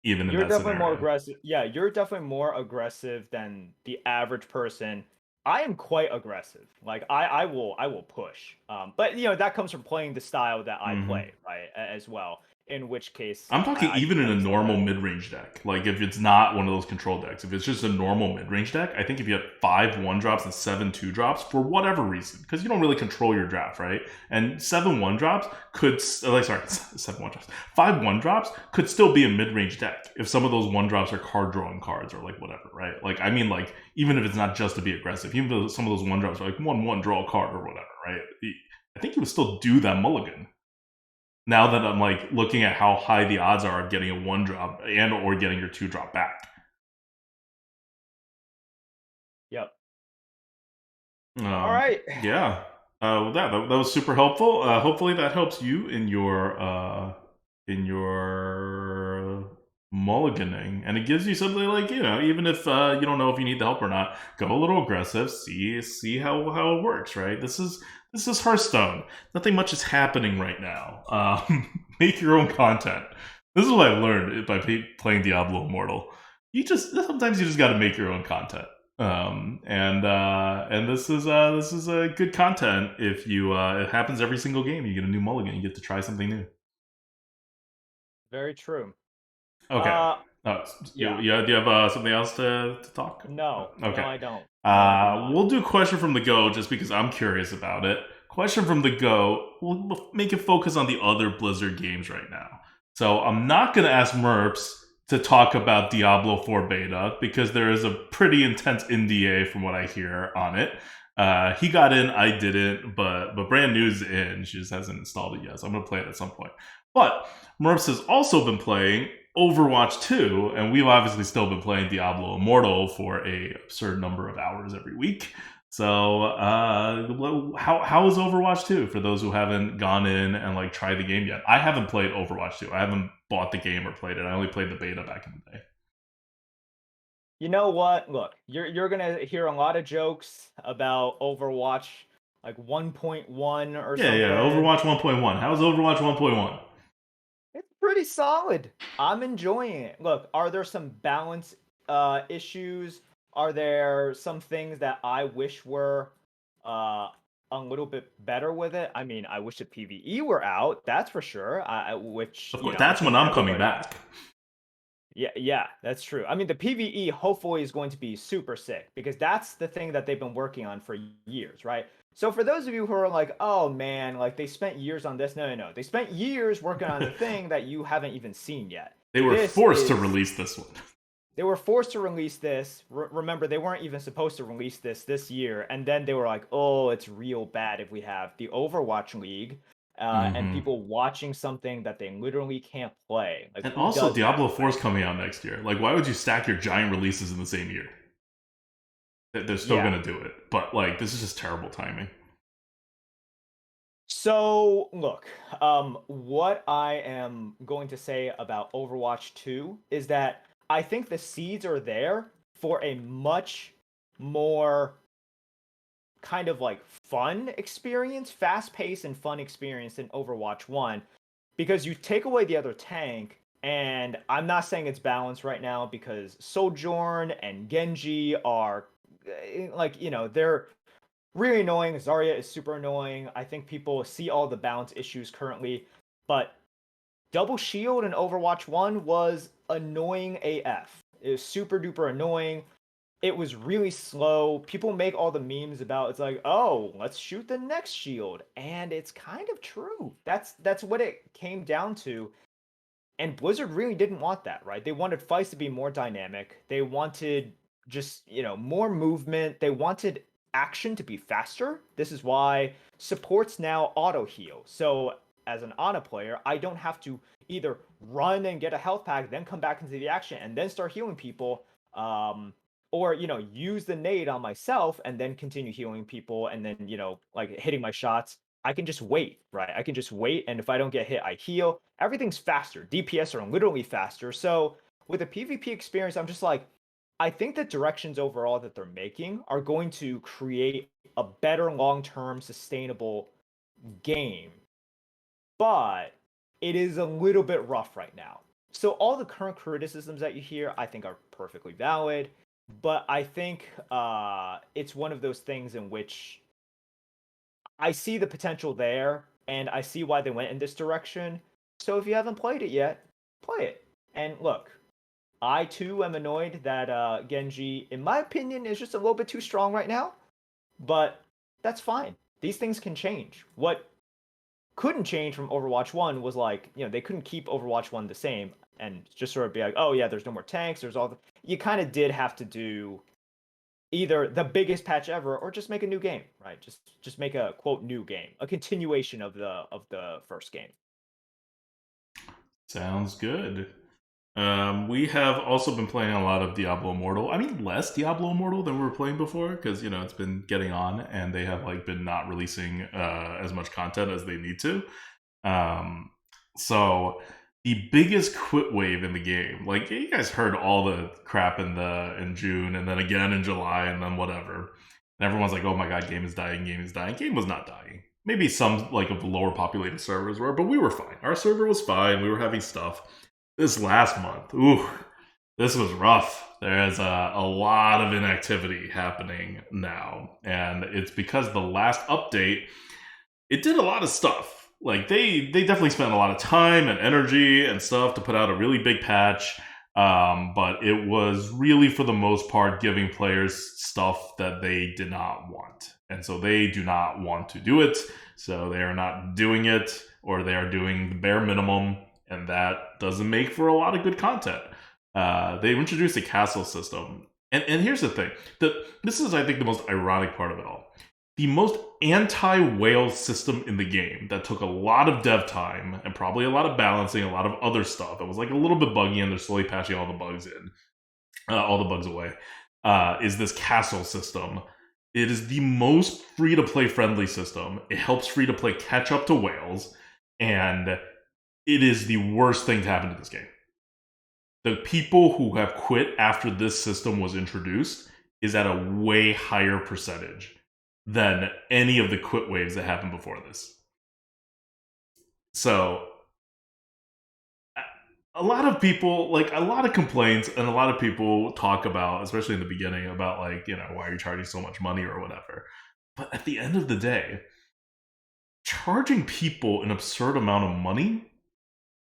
even in
You're
that
definitely more
scenario.
aggressive. Yeah, you're definitely more aggressive than the average person. I am quite aggressive. Like I will push. But that comes from playing the style that I
Mm-hmm.
play, right? As well. In which case,
I'm talking
I
even
do
in a
understand
normal
that.
mid-range deck. Like if it's not one of those control decks, if it's just a normal mid-range deck, I think if you have 5 1 drops and 7 2 drops for whatever reason, because you don't really control your draft, right? And 7 1 drops could, like sorry, 7 1 drops, 5 1 drops could still be a mid-range deck if some of those 1 drops are card drawing cards or like whatever, right? Like I mean, like even if it's not just to be aggressive, even though some of those 1 drops are like 1 1 draw a card or whatever, right? I think you would still do that mulligan now that I'm like looking at how high the odds are of getting a 1 drop and or getting your 2 drop back.
Yep. All
Um,
right.
yeah. That was super helpful. Hopefully that helps you in your mulliganing, and it gives you something like even if you don't know if you need the help or not, go a little aggressive. See how it works. Right. This is Hearthstone. Nothing much is happening right now. Make your own content. This is what I've learned by playing Diablo Immortal. Sometimes you just got to make your own content. And this is a good content. If you it happens every single game, you get a new mulligan, you get to try something new.
Very true.
Okay.
Uh
You,
yeah.
do you have something else to talk?
No. No,
Okay.
I don't. No, I do not.
We'll do a question from the go just because I'm curious about it. Question from the go. We'll make it focus on the other Blizzard games right now. So I'm not going to ask Merps to talk about Diablo 4 beta because there is a pretty intense NDA from what I hear on it. He got in, I didn't, but brand new's in. She just hasn't installed it yet, so I'm gonna play it at some point. But Merps has also been playing Overwatch 2, and we've obviously still been playing Diablo Immortal for a absurd number of hours every week. So, how is Overwatch 2 for those who haven't gone in and like tried the game yet? I haven't played Overwatch 2. I haven't bought the game or played it. I only played the beta back in the day.
You know what? Look, you're gonna hear a lot of jokes about Overwatch like 1.1 or
Yeah.
something.
Overwatch 1.1. How's Overwatch 1.1?
It's pretty solid. I'm enjoying it. Look, are there some balance issues? Are there some things that I wish were uh a little bit better with it? I mean, I wish the PvE were out, that's for sure. Which,
Of course,
I
that's when
think
I'm coming
everybody.
back.
Yeah, that's true. I mean, the PvE hopefully is going to be super sick because that's the thing that they've been working on for years, right? So for those of you who are like, "Oh man, like they spent years on this." No. They spent years working on the thing that you haven't even seen yet.
They were
This
forced to
is
release this one.
They were forced to release this. Remember, they weren't even supposed to release this year, and then they were like, "Oh, it's real bad if we have the Overwatch League." And
Mm-hmm.
people watching something that they literally can't play. Like,
And
who
also,
does that,
Diablo 4 is
right?
coming out next year. Like, why would you stack your giant releases in the same year? They're still
Yeah.
gonna do it, but like, this is just terrible timing.
So, look, what I am going to say about Overwatch 2 is that I think the seeds are there for a much more kind of like fun experience, fast paced and fun experience than Overwatch 1 because you take away the other tank. And I'm not saying it's balanced right now because Sojourn and Genji are like, they're really annoying. Zarya is super annoying. I think people see all the balance issues currently, but Double Shield in Overwatch 1 was annoying AF. It was super duper annoying. It was really slow. People make all the memes about it's like, "Oh, let's shoot the next shield." And it's kind of true. That's what it came down to. And Blizzard really didn't want that, right? They wanted fights to be more dynamic. They wanted just, more movement. They wanted action to be faster. This is why supports now auto heal. So as an Ana player, I don't have to either run and get a health pack, then come back into the action and then start healing people, or use the nade on myself and then continue healing people and then like hitting my shots. I can just wait, right? I can just wait, and if I don't get hit, I heal. Everything's faster. DPS are literally faster. So with a PvP experience, I'm just like, I think the directions overall that they're making are going to create a better long-term sustainable game, but it is a little bit rough right now. So all the current criticisms that you hear, I think, are perfectly valid, but I think it's one of those things in which I see the potential there, and I see why they went in this direction. So if you haven't played it yet, play it. And look, I too am annoyed that Genji, in my opinion, is just a little bit too strong right now, but that's fine. These things can change. What couldn't change from Overwatch 1 was like, they couldn't keep Overwatch 1 the same and just sort of be like, oh yeah, there's no more tanks, there's all the... You kind of did have to do either the biggest patch ever or just make a new game, right? Just make a quote new game, a continuation of the first game.
Sounds good. We have also been playing a lot of Diablo Immortal. I mean, less Diablo Immortal than we were playing before, because it's been getting on, and they have been not releasing as much content as they need to. So the biggest quit wave in the game, you guys heard all the crap in June, and then again in July, and then whatever. And everyone's like, "Oh my god, game is dying, game is dying." Game was not dying. Maybe some of the lower populated servers were, but we were fine. Our server was fine. We were having stuff. This last month, this was rough. There's a lot of inactivity happening now, and it's because the last update, it did a lot of stuff. They definitely spent a lot of time and energy and stuff to put out a really big patch, but it was really, for the most part, giving players stuff that they did not want, and so they do not want to do it, so they are not doing it, or they are doing the bare minimum. And that doesn't make for a lot of good content. They introduced a castle system. And here's the thing. This is, I think, the most ironic part of it all. The most anti-whale system in the game that took a lot of dev time and probably a lot of balancing, a lot of other stuff. It was a little bit buggy, and they're slowly patching all the bugs away, is this castle system. It is the most free-to-play friendly system. It helps free-to-play catch up to whales, and it is the worst thing to happen to this game. The people who have quit after this system was introduced is at a way higher percentage than any of the quit waves that happened before this. So, a lot of people, a lot of complaints, and a lot of people talk about, especially in the beginning, about why are you charging so much money or whatever. But at the end of the day, charging people an absurd amount of money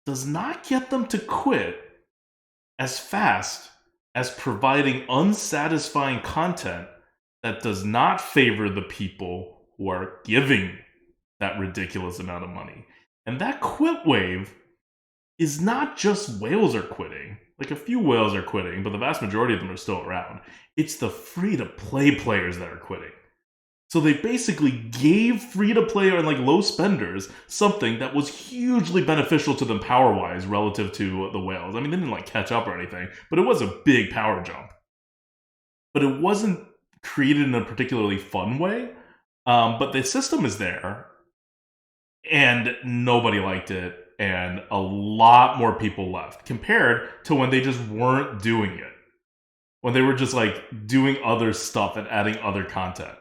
does not get them to quit as fast as providing unsatisfying content that does not favor the people who are giving that ridiculous amount of money. And that quit wave is not just whales are quitting. A few whales are quitting, but the vast majority of them are still around. It's the free-to-play players that are quitting. So they basically gave free-to-play and low spenders something that was hugely beneficial to them power-wise relative to the whales. I mean, they didn't catch up or anything, but it was a big power jump. But it wasn't created in a particularly fun way. But the system is there, and nobody liked it, and a lot more people left compared to when they just weren't doing it. When they were just doing other stuff and adding other content.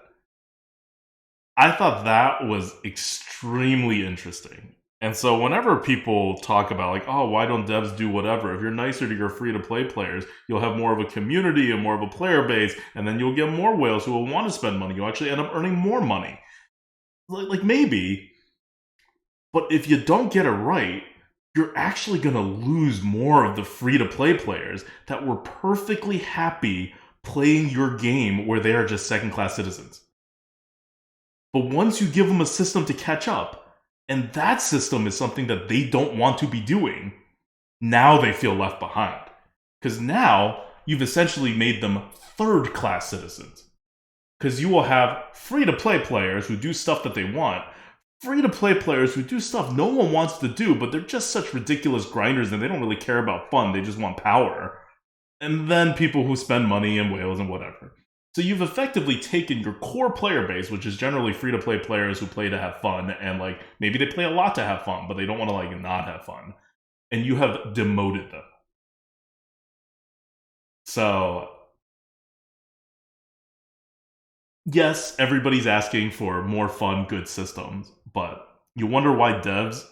I thought that was extremely interesting. And so whenever people talk about oh, why don't devs do whatever? If you're nicer to your free-to-play players, you'll have more of a community and more of a player base, and then you'll get more whales who will want to spend money. You'll actually end up earning more money. Maybe. But if you don't get it right, you're actually going to lose more of the free-to-play players that were perfectly happy playing your game where they are just second-class citizens. But once you give them a system to catch up, and that system is something that they don't want to be doing, now they feel left behind. Because now you've essentially made them third-class citizens. Because you will have free-to-play players who do stuff that they want, free to play players who do stuff no one wants to do, but they're just such ridiculous grinders and they don't really care about fun. They just want power. And then people who spend money in whales and whatever. So you've effectively taken your core player base, which is generally free to play players who play to have fun, and like maybe they play a lot to have fun, but they don't want to like not have fun, and you have demoted them. So yes, everybody's asking for more fun, good systems, but you wonder why devs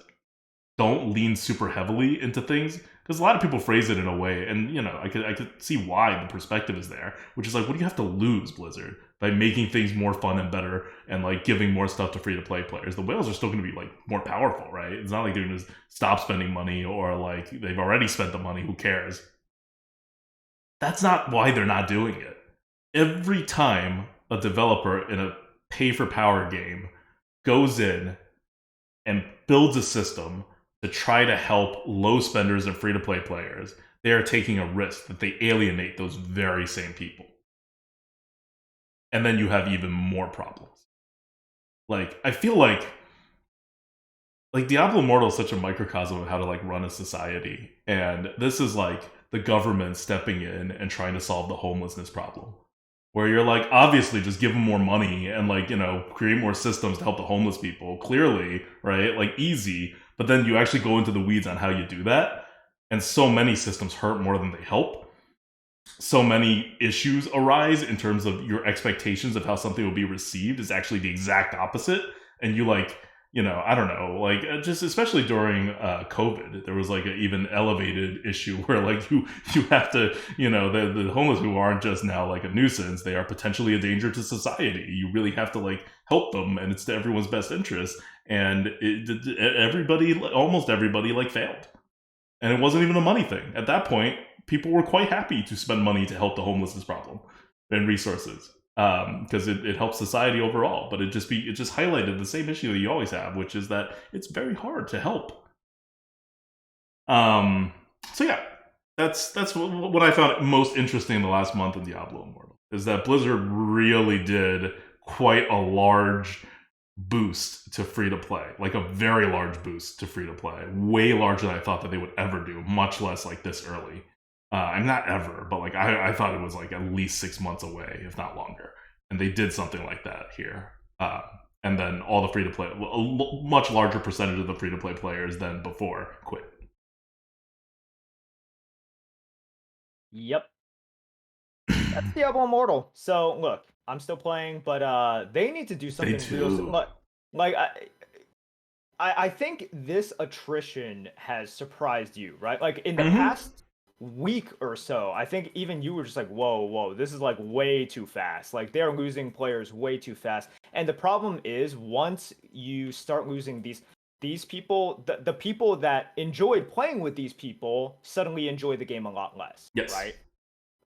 don't lean super heavily into things, because a lot of people phrase it in a way, and I could see why the perspective is there, which is like, what do you have to lose, Blizzard, by making things more fun and better and like giving more stuff to free to play players? The whales are still going to be like more powerful, right? It's not like they're going to stop spending money, or like they've already spent the money, who cares? That's not why they're not doing it. Every time a developer in a pay for power game goes in and builds a system to try to help low spenders and free to play players, they are taking a risk that they alienate those very same people. And then you have even more problems. Like, I feel like Diablo Immortal is such a microcosm of how to like run a society, and this is like the government stepping in and trying to solve the homelessness problem, where you're like, obviously just give them more money and like create more systems to help the homeless people, clearly, right? Like, easy. But then you actually go into the weeds on how you do that, and so many systems hurt more than they help. So many issues arise in terms of your expectations of how something will be received is actually the exact opposite. And you like, I don't know, like just especially during COVID, there was like an even elevated issue where like you have to, the homeless who aren't just now like a nuisance, they are potentially a danger to society. You really have to like help them, and it's to everyone's best interest. And almost everybody like failed. And it wasn't even a money thing. At that point, people were quite happy to spend money to help the homelessness problem and resources, because it helps society overall. But it just highlighted the same issue that you always have, which is that it's very hard to help. So yeah, that's what I found most interesting in the last month in Diablo Immortal, is that Blizzard really did quite a large boost to free to play, like a very large boost to free to play, way larger than I thought that they would ever do, much less like this early. I'm not ever, but like I thought it was like at least 6 months away, if not longer. And they did something like that here. And then all the free to play, a much larger percentage of the free to play players than before quit.
Yep. That's Diablo Immortal. So look, I'm still playing, but they need to do something real. Like I think this attrition has surprised you, right? Like in the past week or so, I think even you were just like, whoa, this is like way too fast. Like they're losing players way too fast. And the problem is, once you start losing these people, the people that enjoyed playing with these people suddenly enjoy the game a lot less.
Yes.
Right?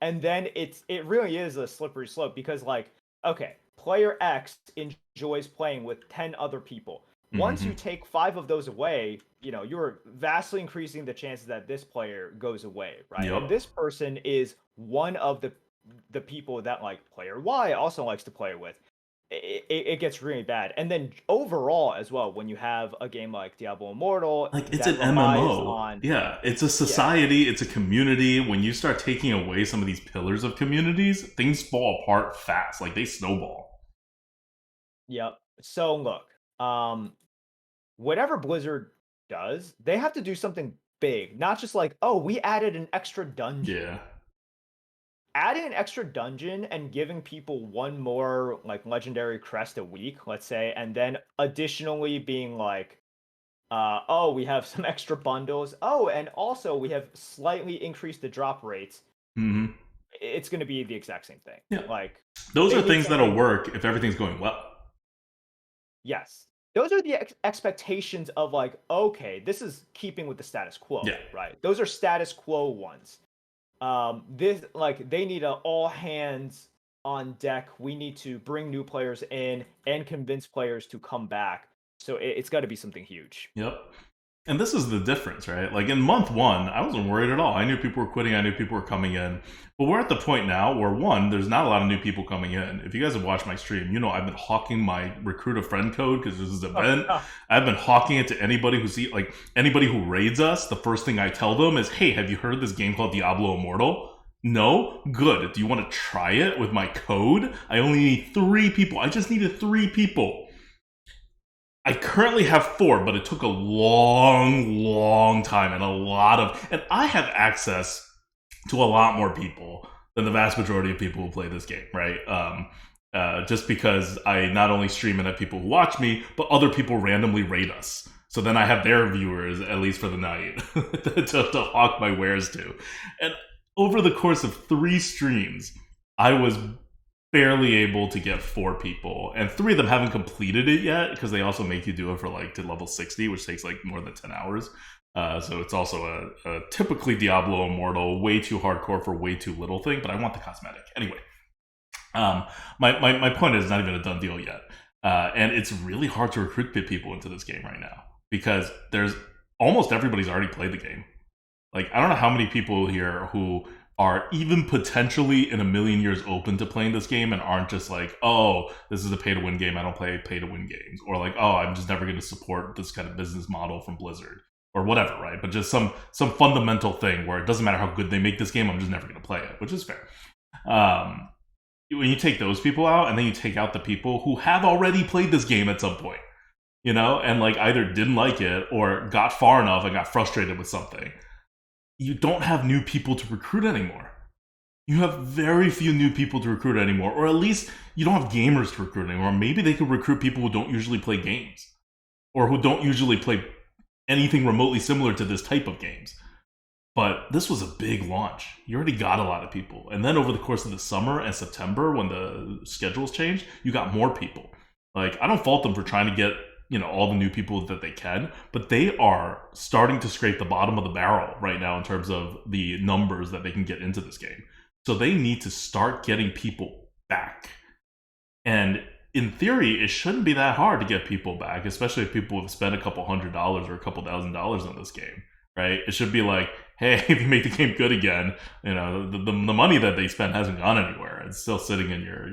And then it really is a slippery slope, because like, okay, player X enjoys playing with 10 other people. Once you take 5 of those away, you're vastly increasing the chances that this player goes away, right?
Yep.
And this person is one of the people that like player Y also likes to play with. It gets really bad. And then overall as well, when you have a game like Diablo Immortal,
like it's an MMO. Yeah, it's a society, it's a community. When you start taking away some of these pillars of communities, things fall apart fast. Like they snowball.
Yep. So look, whatever Blizzard does, they have to do something big, not just like, oh, we added an extra dungeon.
Yeah.
Adding an extra dungeon and giving people one more like legendary crest a week, let's say, and then additionally being like, oh, we have some extra bundles. Oh, and also we have slightly increased the drop rates. It's going to be the exact same thing.
Yeah.
Like
those are things that'll work if everything's going well.
Yes. Those are the expectations of like, okay, this is keeping with the status quo, right? Those are status quo ones. This like they need an all hands on deck. We need to bring new players in and convince players to come back. So it's got to be something huge.
Yep. And this is the difference, right? Like in month one, I wasn't worried at all. I knew people were quitting. I knew people were coming in. But we're at the point now where one, there's not a lot of new people coming in. If you guys have watched my stream, you know I've been hawking my recruit a friend code because this is an event. I've been hawking it to anybody anybody who raids us. The first thing I tell them is, hey, have you heard this game called Diablo Immortal? No? Good. Do you want to try it with my code? I only need 3 people. I just needed 3 people. I currently have 4, but it took a long time and I have access to a lot more people than the vast majority of people who play this game, right? Just because I not only stream and have people who watch me, but other people randomly rate us. So then I have their viewers, at least for the night, to hawk my wares to. And over the course of 3 streams, I was barely able to get 4 people, and 3 of them haven't completed it yet because they also make you do it for to level 60, which takes more than 10 hours. So it's also a typically Diablo Immortal, way too hardcore for way too little thing, but I want the cosmetic. Anyway, my point is it's not even a done deal yet. And it's really hard to recruit people into this game right now because there's almost everybody's already played the game. I don't know how many people here who are even potentially in a million years open to playing this game and aren't just oh, this is a pay-to-win game, I don't play pay-to-win games. Or oh, I'm just never going to support this kind of business model from Blizzard. Or whatever, right? But just some fundamental thing where it doesn't matter how good they make this game, I'm just never going to play it, which is fair. When you take those people out, and then you take out the people who have already played this game at some point, and either didn't like it or got far enough and got frustrated with something, you don't have new people to recruit anymore. You have very few new people to recruit anymore, or at least you don't have gamers to recruit anymore. Maybe they could recruit people who don't usually play games, or who don't usually play anything remotely similar to this type of games. But this was a big launch. You already got a lot of people. And then over the course of the summer and September, when the schedules changed, you got more people. I don't fault them for trying to get all the new people that they can, but they are starting to scrape the bottom of the barrel right now in terms of the numbers that they can get into this game. So they need to start getting people back. And in theory, it shouldn't be that hard to get people back, especially if people have spent a couple $100 or a couple $1,000 on this game, right? It should be hey, if you make the game good again, the money that they spent hasn't gone anywhere. It's still sitting in your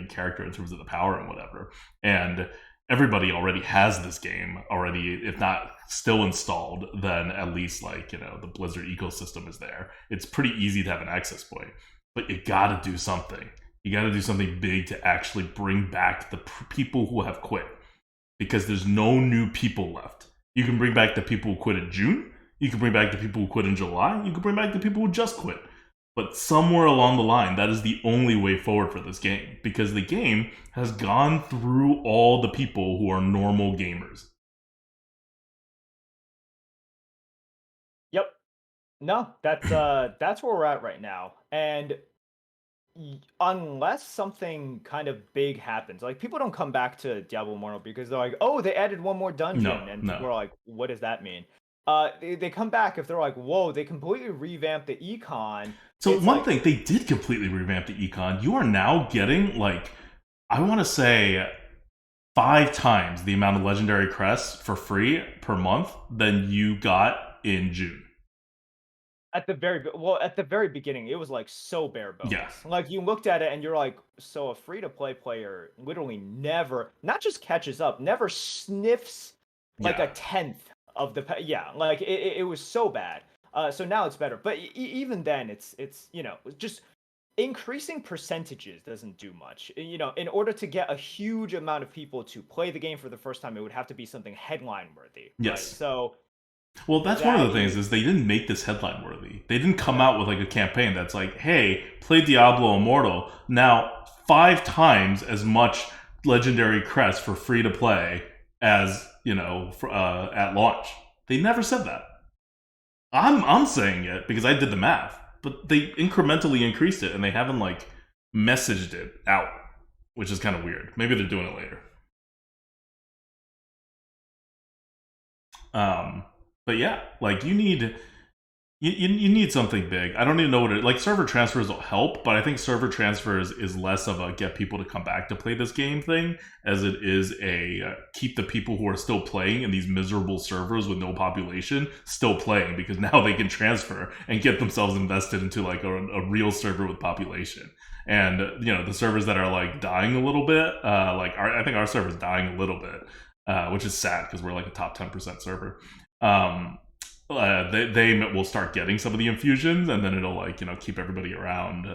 character in terms of the power and whatever. And everybody already has this game already, if not still installed, then at least the Blizzard ecosystem is there. It's pretty easy to have an access point, but you gotta do something. You gotta do something big to actually bring back the people who have quit, because there's no new people left. You can bring back the people who quit in June, you can bring back the people who quit in July, you can bring back the people who just quit. But somewhere along the line, that is the only way forward for this game, because the game has gone through all the people who are normal gamers.
Yep. No, that's where we're at right now. And unless something kind of big happens, people don't come back to Diablo Immortal because they're oh, they added one more dungeon, and we're what does that mean? They come back if they're whoa, they completely revamped the econ.
So one thing, they did completely revamp the econ. You are now getting I want to say 5 times the amount of legendary crests for free per month than you got in June.
At the very beginning, it was so bare bones.
Yeah.
You looked at it and you're so a free-to-play player literally never, not just catches up, never sniffs a tenth of the it was so bad. So now it's better, but even then, it's just increasing percentages doesn't do much. In order to get a huge amount of people to play the game for the first time, it would have to be something headline worthy.
Yes.
Right? So.
Well, that's one of the things is they didn't make this headline worthy. They didn't come out with a campaign that's hey, play Diablo Immortal. Now 5 times as much legendary crest for free to play as at launch. They never said that. I'm saying it because I did the math, but they incrementally increased it and they haven't messaged it out, which is kind of weird. Maybe they're doing it later. But yeah, you You need something big. I don't even know what it like. Server transfers will help, but I think server transfers is less of a get people to come back to play this game thing as it is a keep the people who are still playing in these miserable servers with no population still playing, because now they can transfer and get themselves invested into like a real server with population. And the servers that are like dying a little bit, I think our server's dying a little bit, which is sad because we're like a top 10% server. They will start getting some of the infusions, and then it'll keep everybody around.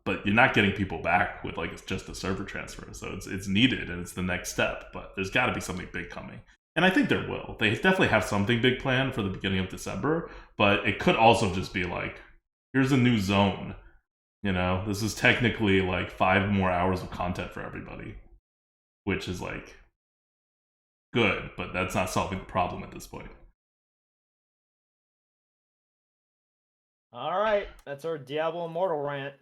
But you're not getting people back with it's just a server transfer, so it's needed and it's the next step. But there's got to be something big coming, and I think there will. They definitely have something big planned for the beginning of December, but it could also just be here's a new zone. This is technically 5 more hours of content for everybody, which is good, but that's not solving the problem at this point.
All right, that's our Diablo Immortal rant.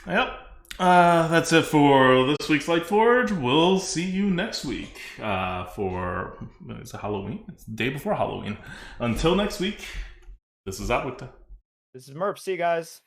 Yep. That's it for this week's Lightforge. We'll see you next week for it's Halloween. It's the day before Halloween. Until next week, this is Outwicta.
This is Merp. See you guys.